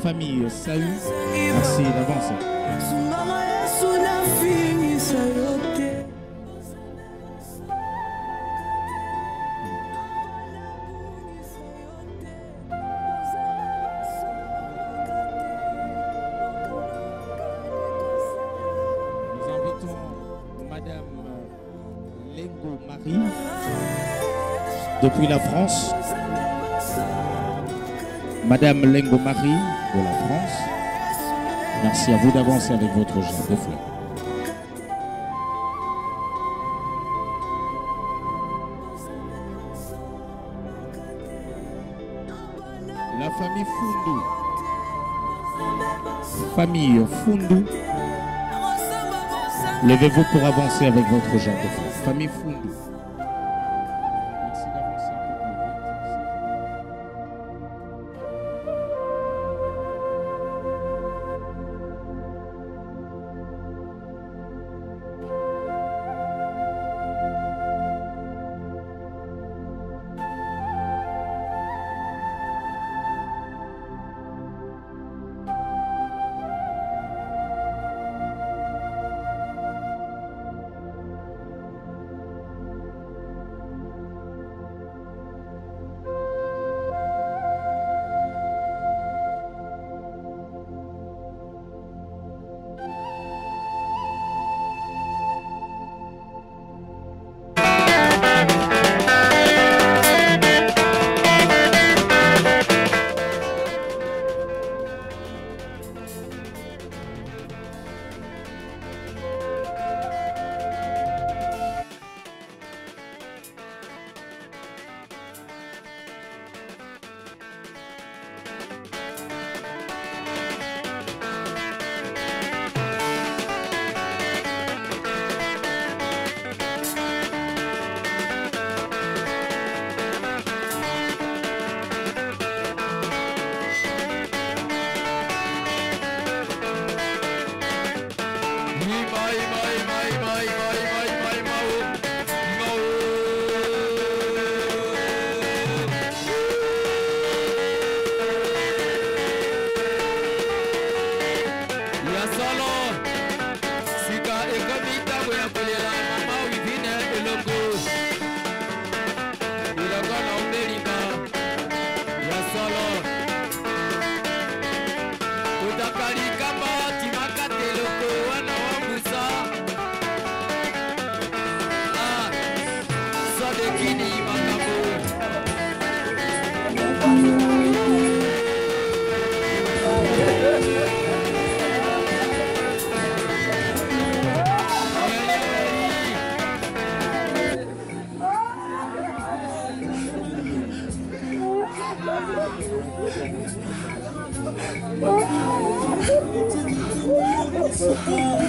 Famille Sahu, merci d'avance. Nous invitons Madame Lengo Marie depuis la France. Madame Lengo Marie de la France, merci à vous d'avancer avec votre genre de fleurs. La famille Fundu. Famille Fundu. Levez-vous pour avancer avec votre genre de fleurs. Famille Fundu.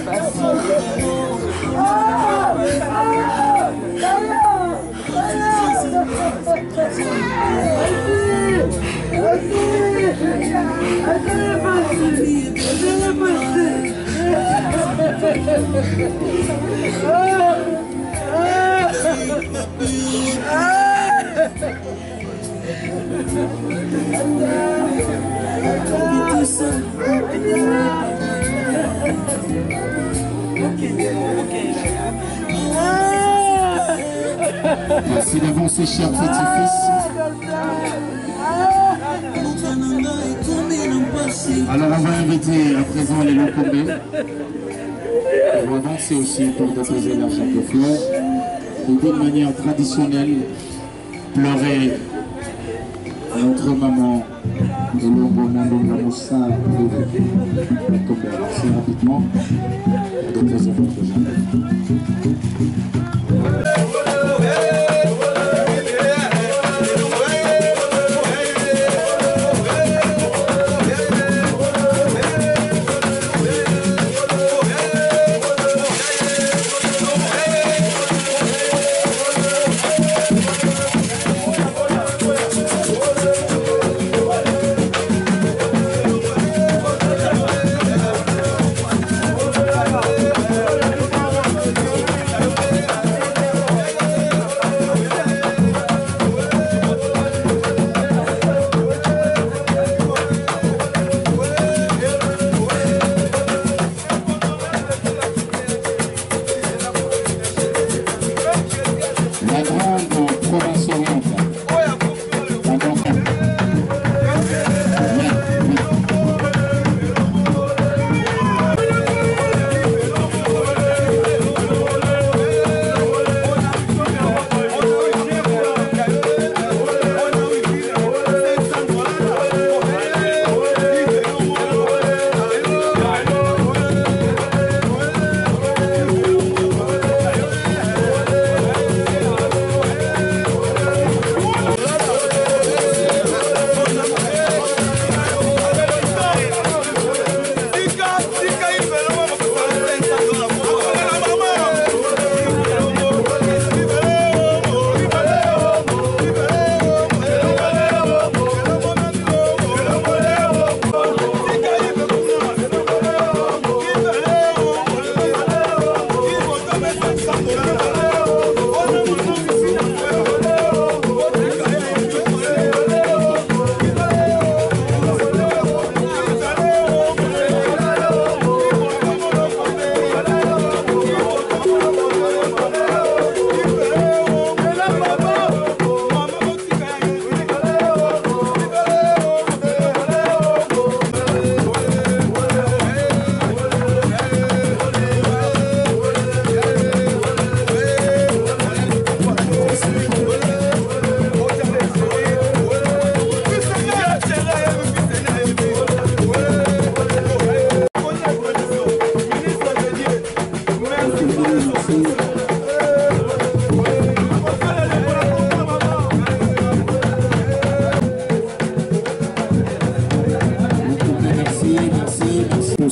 Merci d'avancer un peu plus vite. Merci d'avancer, chers petits-fils. Alors on va inviter à présent les Lokombé pour avancer aussi pour déposer leur chapeau de fleurs et d'une manière traditionnelle pleurer notre maman de l'ombre Mandonga Moussa de Lokombé. Alors c'est rapidement pour déposer votre chapeau.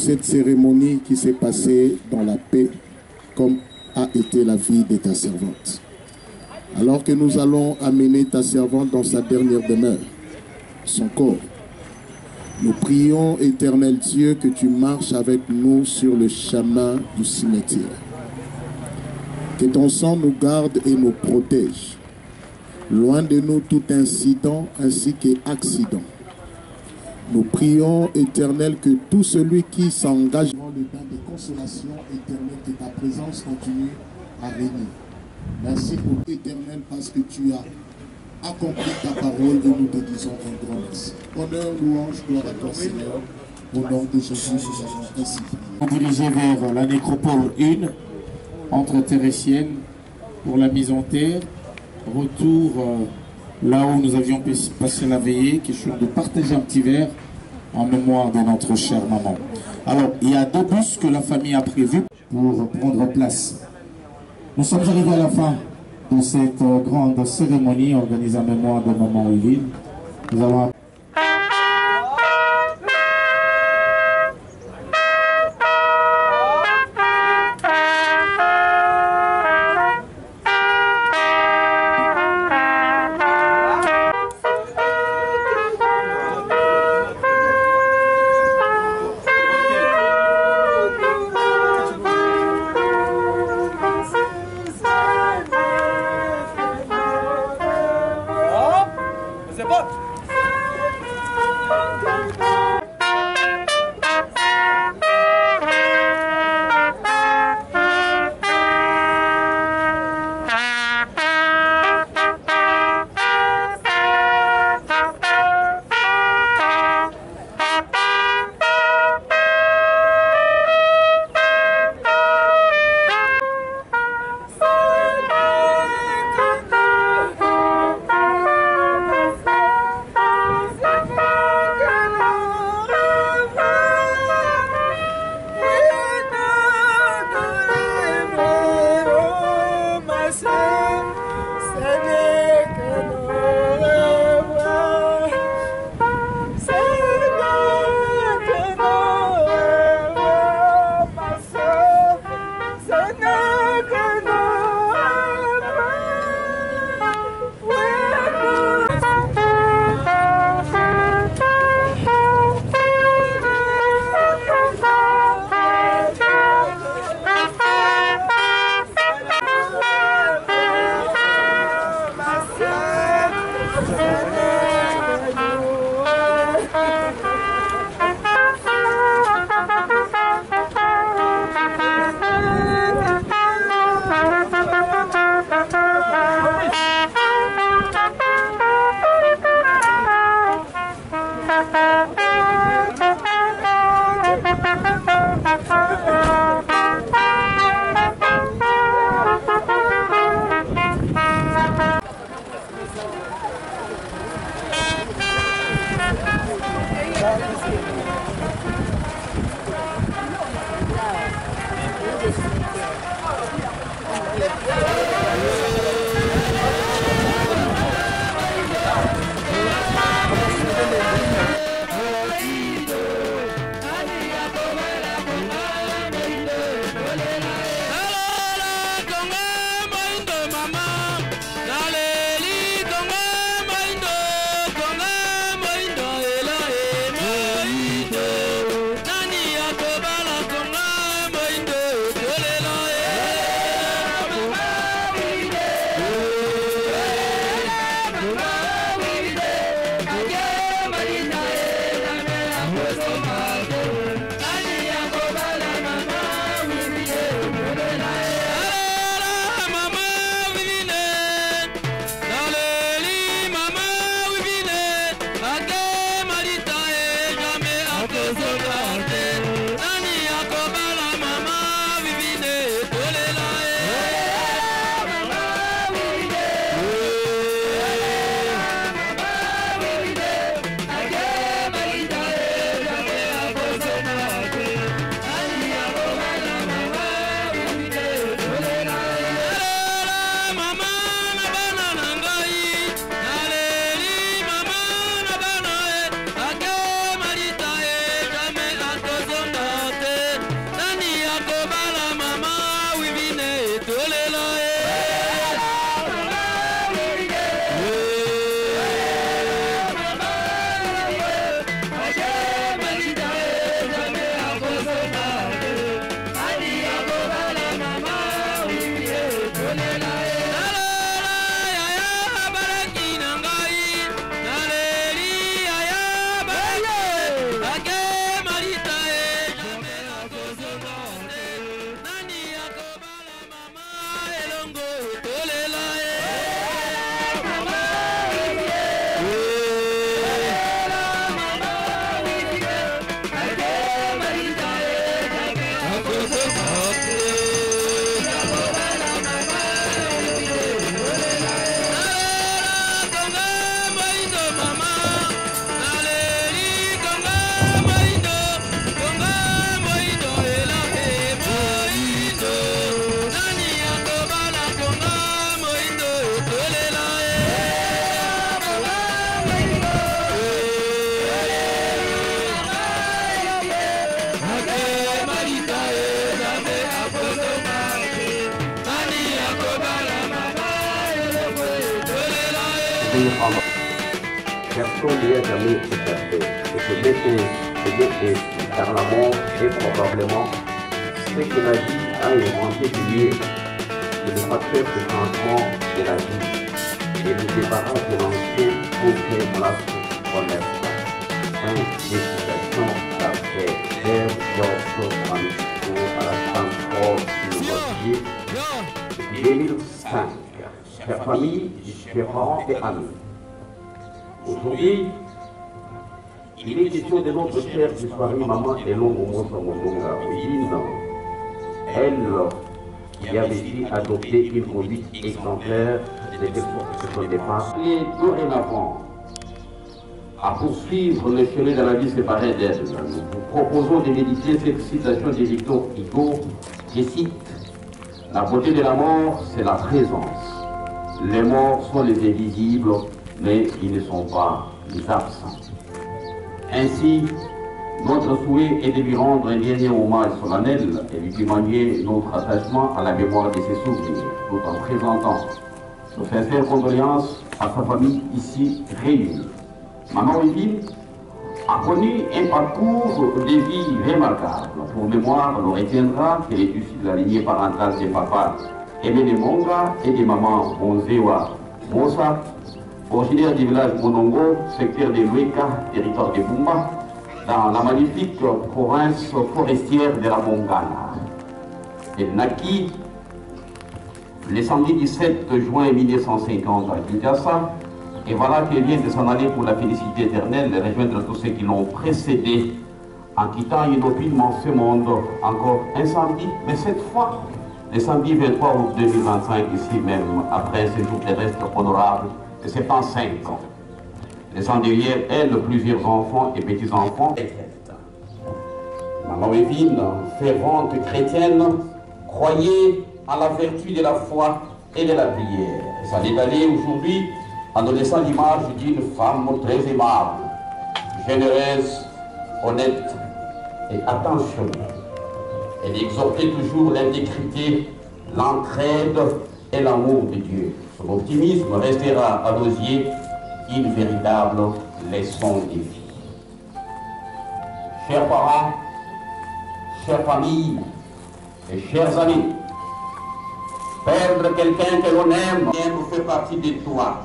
cette cérémonie qui s'est passée dans la paix, comme a été la vie de ta servante. Alors que nous allons amener ta servante dans sa dernière demeure, son corps, nous prions, éternel Dieu, que tu marches avec nous sur le chemin du cimetière. Que ton sang nous garde et nous protège. Loin de nous tout incident ainsi qu'accident. Nous prions, éternel, que tout celui qui s'engage dans le bain de consolation, éternel, que ta présence continue à régner. Merci pour éternel, parce que tu as accompli ta parole et nous te disons un grand merci. Honneur, louange, gloire à toi, Seigneur. Au nom de Jésus, nous avons ainsi prié. Dirigé vers la nécropole 1, entre Thérésienne, pour la mise en terre. Retour là où nous avions passé la veillée, question de partager un petit verre en mémoire de notre chère maman. Alors, il y a 2 bus que la famille a prévus pour prendre place. Nous sommes arrivés à la fin de cette grande cérémonie organisée en mémoire de maman Wivine. Nous allons mourir en bas. Personne n'y a jamais échappé. Et c'est bien ainsi, car la mort est probablement ce que la vie a inventé lié le facteur de changement de la vie et le débarras de l'ancien pour faire place au naissant. Fin des citations d'après Pierre Georges en discours à la Sainte-Croix le 2005. Chers familles, chers parents et amis. Aujourd'hui, il est question de notre chère disparue maman Elongo Mosa Mondonga Wivine. Elle qui avait dû adopter une conduite exemplaire de son départ. Et dorénavant, à poursuivre le chemin de la vie séparée d'elle, nous vous proposons de méditer cette citation de Victor Hugo, qui cite « La beauté de la mort, c'est la présence. Les morts sont les invisibles, mais ils ne sont pas les absents. » Ainsi, notre souhait est de lui rendre un dernier hommage solennel et lui témoigner notre attachement à la mémoire de ses souvenirs, tout en présentant nos sincères condoléances à sa famille ici réunie. Maman Wivine a connu un parcours de vie remarquable. Pour mémoire, on retiendra qu'elle est issue de la lignée parentale des papas Emene Monga et des mamans Bonzewa Mosa, originaire du village Monongo, secteur de Lueka, territoire de Bumba, dans la magnifique province forestière de la Mongana. Elle naquit le samedi 17 juin 1950 à Kinshasa, et voilà qu'elle vient de s'en aller pour la félicité éternelle et rejoindre tous ceux qui l'ont précédé en quittant inopinement ce monde. Encore un samedi, mais cette fois, le samedi 23 août 2025, ici même, après un séjour terrestre honorable de 75 ans. Laissant derrière elle plusieurs enfants et petits-enfants. Maman Wivine, fervente chrétienne, croyait à la vertu de la foi et de la prière. Et ça est allé aujourd'hui en nous laissant l'image d'une femme très aimable, généreuse, honnête et attentionnée. Elle exhortait toujours l'intégrité, l'entraide et l'amour de Dieu. Son optimisme restera à nos yeux une véritable leçon de vie. Chers parents, chères familles et chers amis, perdre quelqu'un que l'on aime fait partie de toi.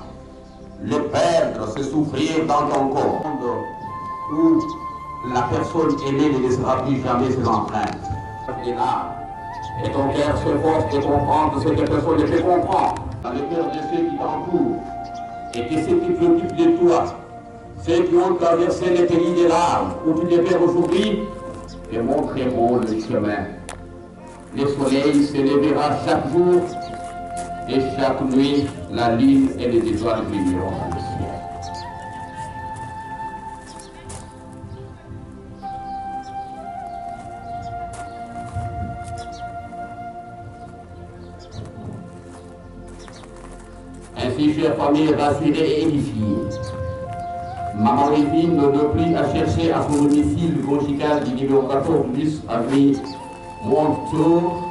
Le perdre, c'est souffrir dans ton corps, où la personne aimée ne laissera plus jamais ses empreintes. Et ton cœur s'efforce de comprendre ce que personne ne peut comprendre. Dans le cœur de ceux qui t'entourent et de ceux qui s'occupent de toi, ceux qui ont traversé les pays des larmes, où tu te perds aujourd'hui, te montreront le chemin. Le soleil se lèvera chaque jour et chaque nuit, la lune et les étoiles brilleront dans le ciel. Ainsi, chère famille, rassurée et édifiée, Maman Wivine ne plus à chercher à son domicile conjugal du numéro 14 bis avenue Montour,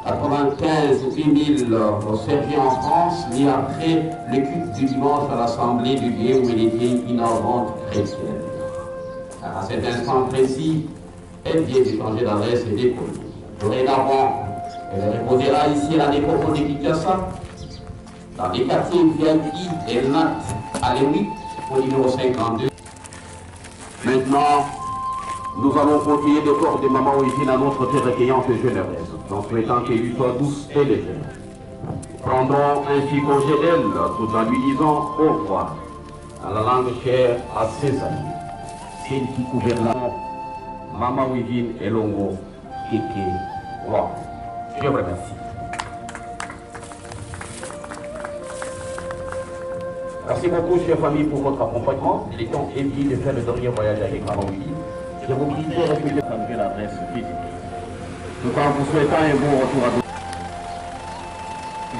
95 8000 au Sergi en France, ni après le culte du dimanche à l'Assemblée du Dieu où elle était innovante chrétienne. À cet instant précis, elle vient de changer d'adresse et d'école. Dorénavant, elle reposera ici à la nécropole de Kinshasa, dans les quartiers VIP et Nat à l'Émit, au numéro 52. Maintenant, nous allons confier le corps de Maman Wivine à notre terre accueillante et généreuse, en souhaitant qu'elle lui soit douce et légère. Prendrons ainsi congé d'elle, tout en lui disant au revoir, à la langue chère à ses amis, celle qui gouverne Maman Wivine Elongo Keke Roi. Je vous remercie. Merci beaucoup, chère famille, pour votre accompagnement. Il est temps évident de faire le dernier voyage avec Maman Wivine. Je vous prie de recueillir l'adresse physique. Tout en vous souhaitant un bon retour à vous.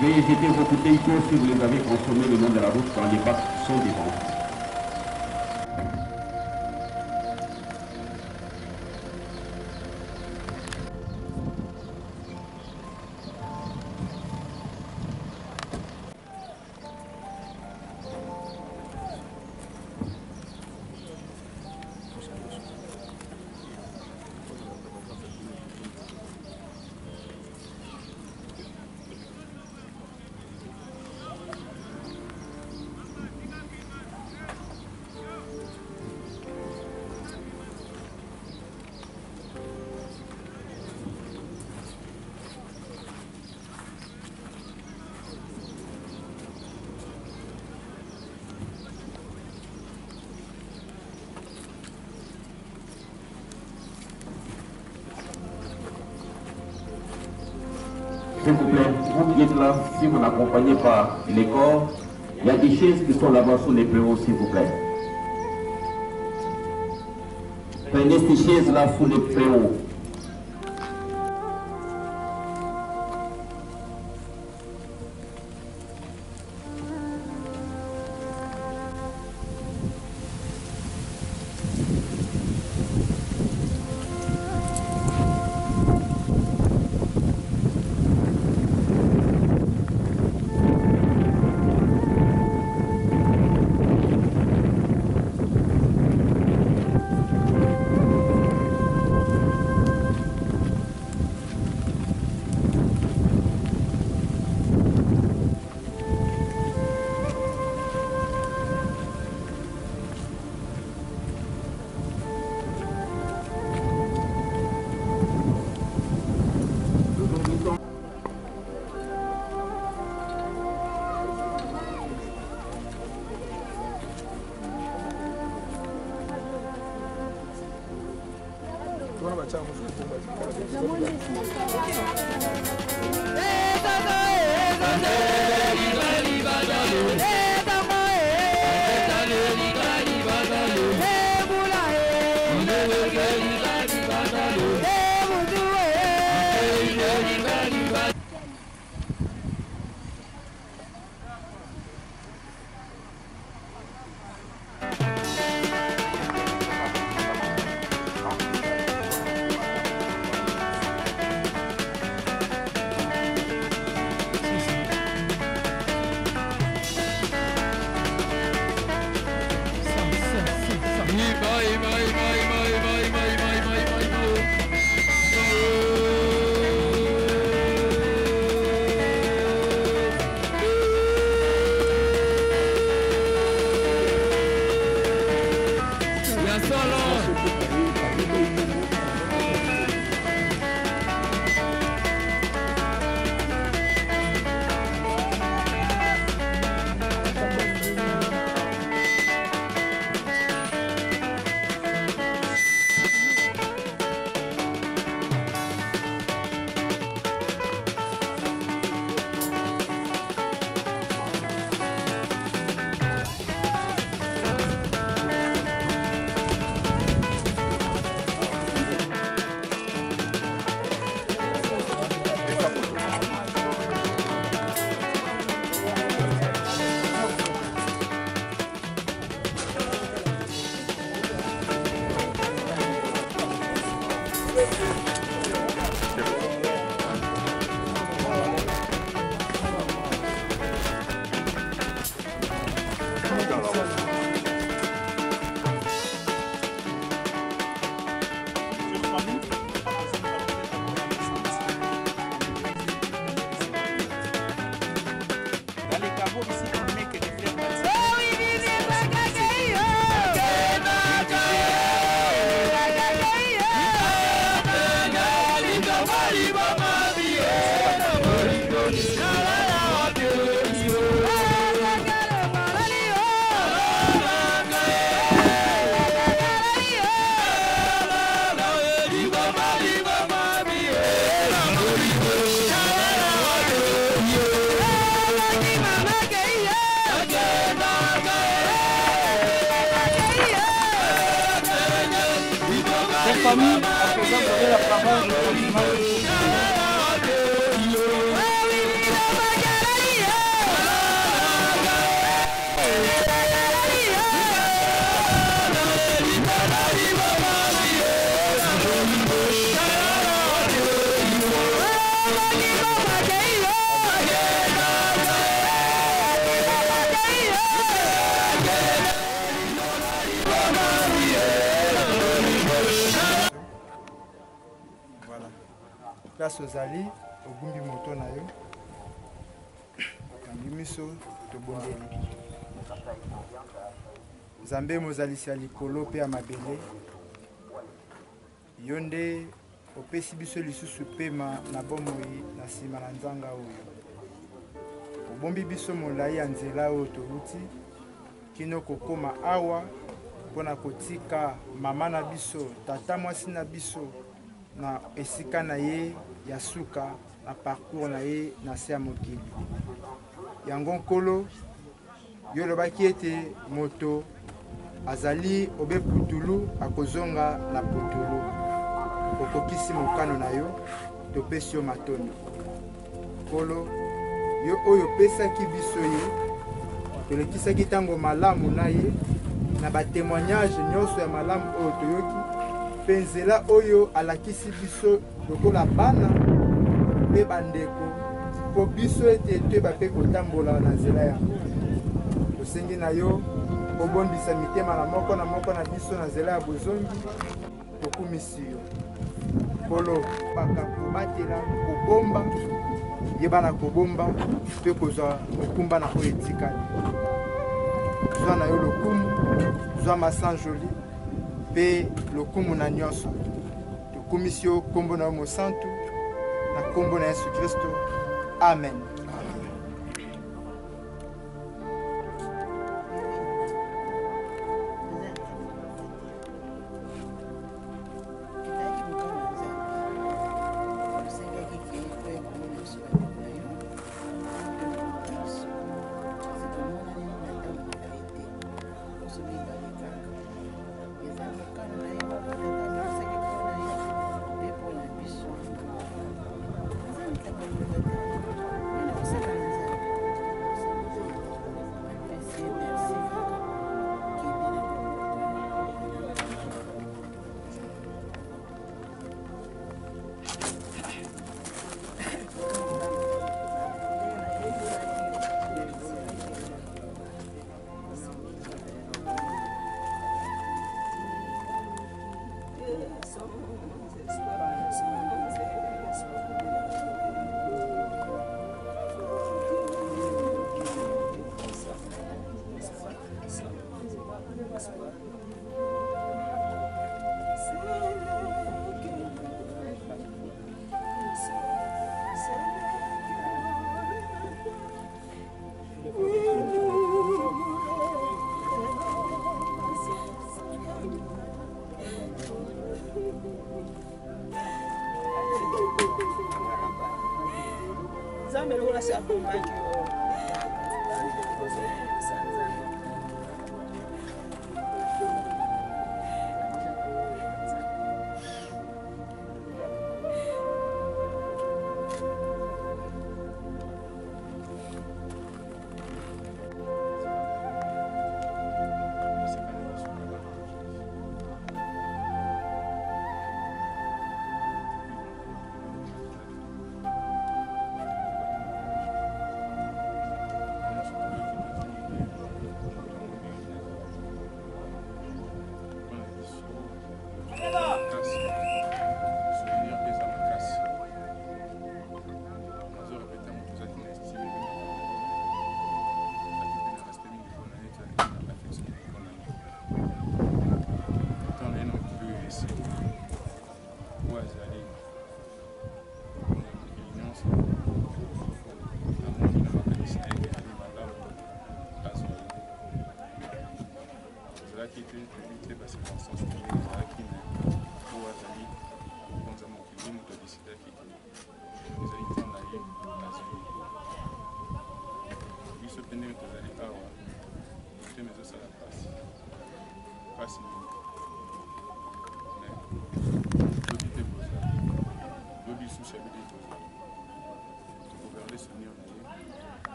Veuillez jeter vos bouteilles d'eau si vous les avez consommées le long de la route quand les bacs sont devant. S'il vous plaît, vous qui êtes là, si vous n'accompagnez pas les corps, il y a des chaises qui sont là-bas sous les préaux, s'il vous plaît. Prenez ces chaises-là sous les préaux. Place ozali ogumbi moto na yo kangimiso tobondeli Nzambe mozalisi ya likolo pe ya mabele yo nde opesi biso lisusu pema na bomoi na nsima na nzanga oyo obombi biso molai ya nzela oyo toluti kino kokoma awa mpona kotika mama na biso tata mwasi na biso na esika na ye ya suka na parcours na ye na se ya mokili. Yango nkolo yo lobaki ete moto azali obe putulu akozonga na putulu. Okokisi mokano na yo topesi yo matondo. Nkolo yo oyo pesaki biso ye tolekisaki ntango malamu na ye na batémoignage nyonso ya malamu oyo toyoki mpe nzela oyo alakisi biso lokola bana mpe bandeko mpo biso ete toyeba mpe kotambola na nzela yango. Tosengi na yo obondisa mitema na moko na biso na nzela ya bozongi tokumisi yo. Nkolo paka kobatela kobomba yebana kobomba mpe kozwa mokumba na oyo etikali. Zwa na yo lokumu, zwa masanjoli mpe lokumu na nyonso. Tokumisi yo kombo na yo mosantu na kombo na Yesu Kristo. Amen.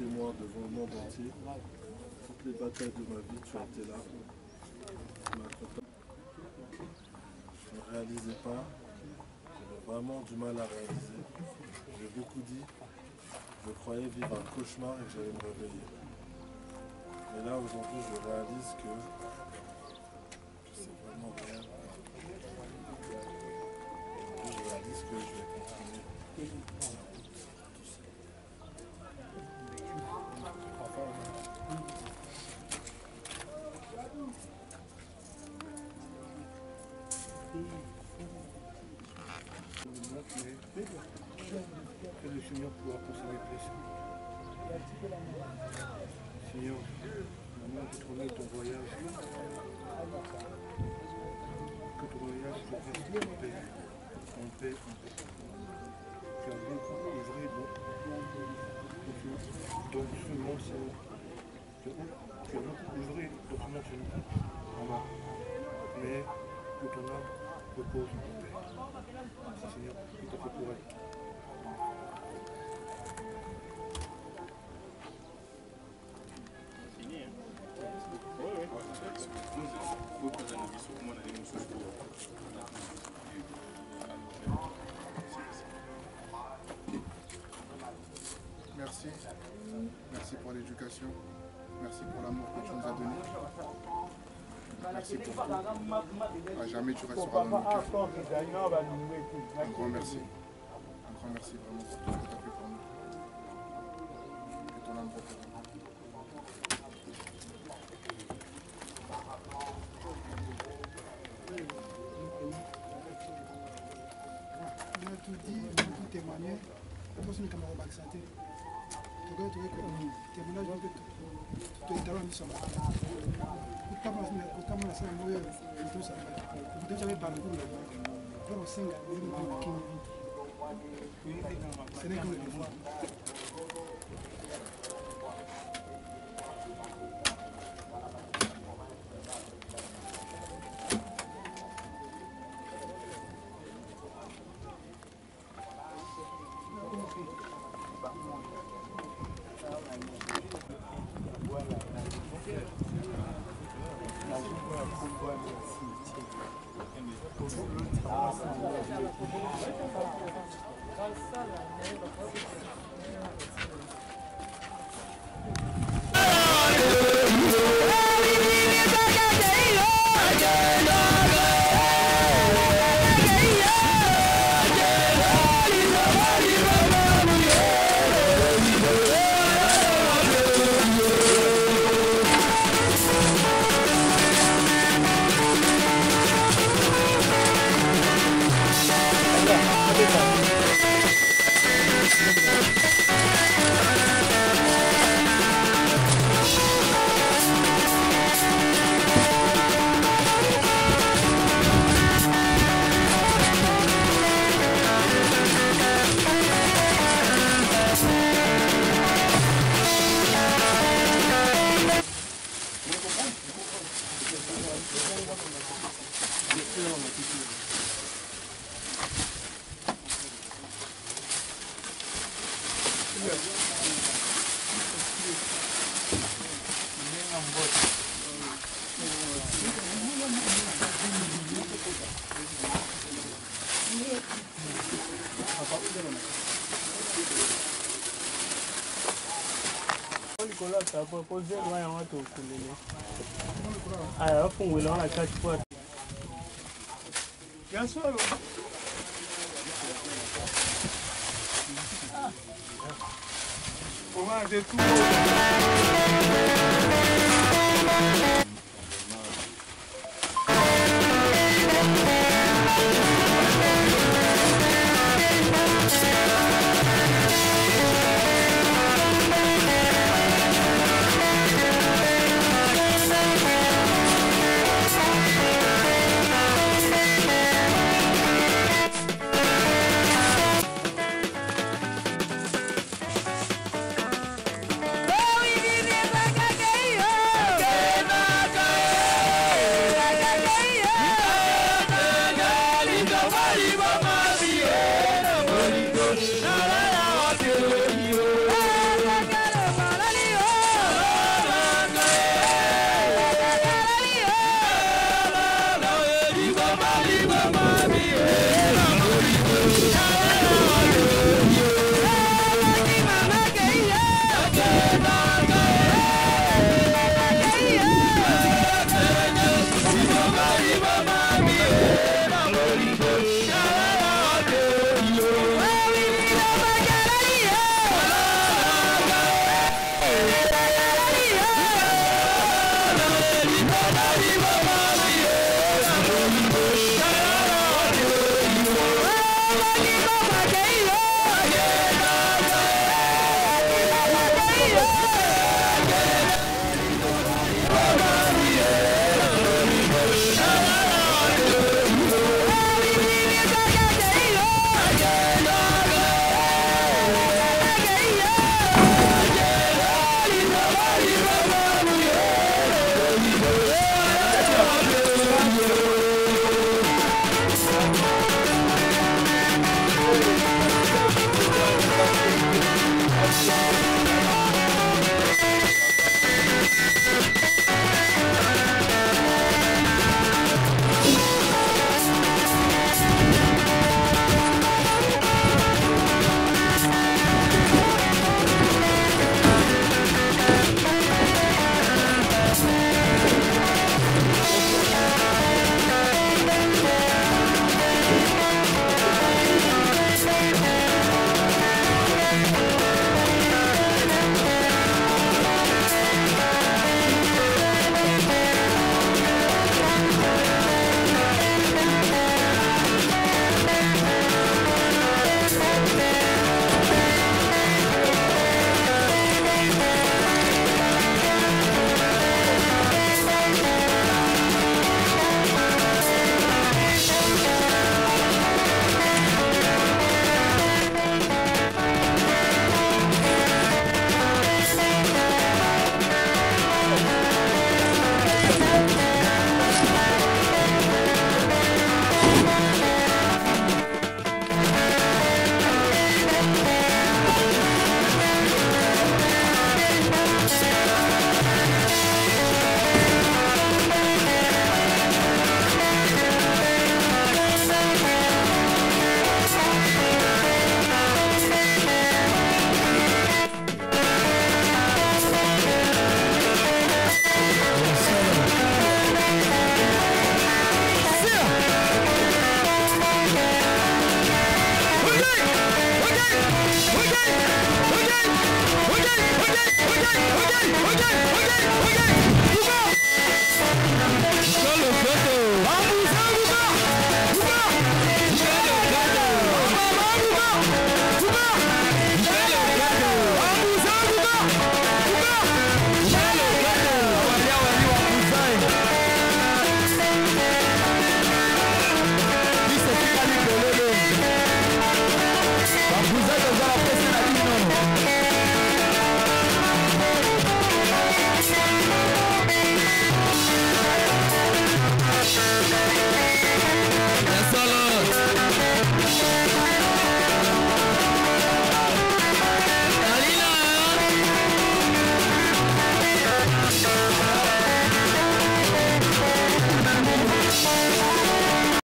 témoin devant le monde entier. Toutes les batailles de ma vie, tu as été là. Tu m'as accompagné. Je ne réalisais pas. J'avais vraiment du mal à réaliser. J'ai beaucoup dit. Je croyais vivre un cauchemar et que j'allais me réveiller. Mais là, aujourd'hui, je réalise que c'est vraiment réel. Aujourd'hui, je réalise que je vais continuer. Que le Seigneur pourra posséder blessure. Seigneur, maintenant je te remets ton voyage. Que ton voyage se fasse en paix, en paix, en paix. Tu as beaucoup œuvré dans ce monde, Seigneur. Tu as beaucoup œuvré dans ce monde, Seigneur. Mais que ton âme repose en paix. Seigneur, tout à fait pour elle. Merci. Merci pour l'éducation. Merci pour l'amour que tu nous as donné. Merci pour tout. À jamais tu resteras dans nos cœurs. Un grand merci. Un grand merci vraiment pour tout ce que tu as fait pour nous. Que ton âme repose. On a tout dit, on a tout témoigné. Comment est-ce que nous avons accepté? Tu as témoignage de tout est dans mission. Kama nasema moyo mtosa. Mtosa wewe bado kuna. Kwa singa ni kinyi. Sene kwa hivyo. Comment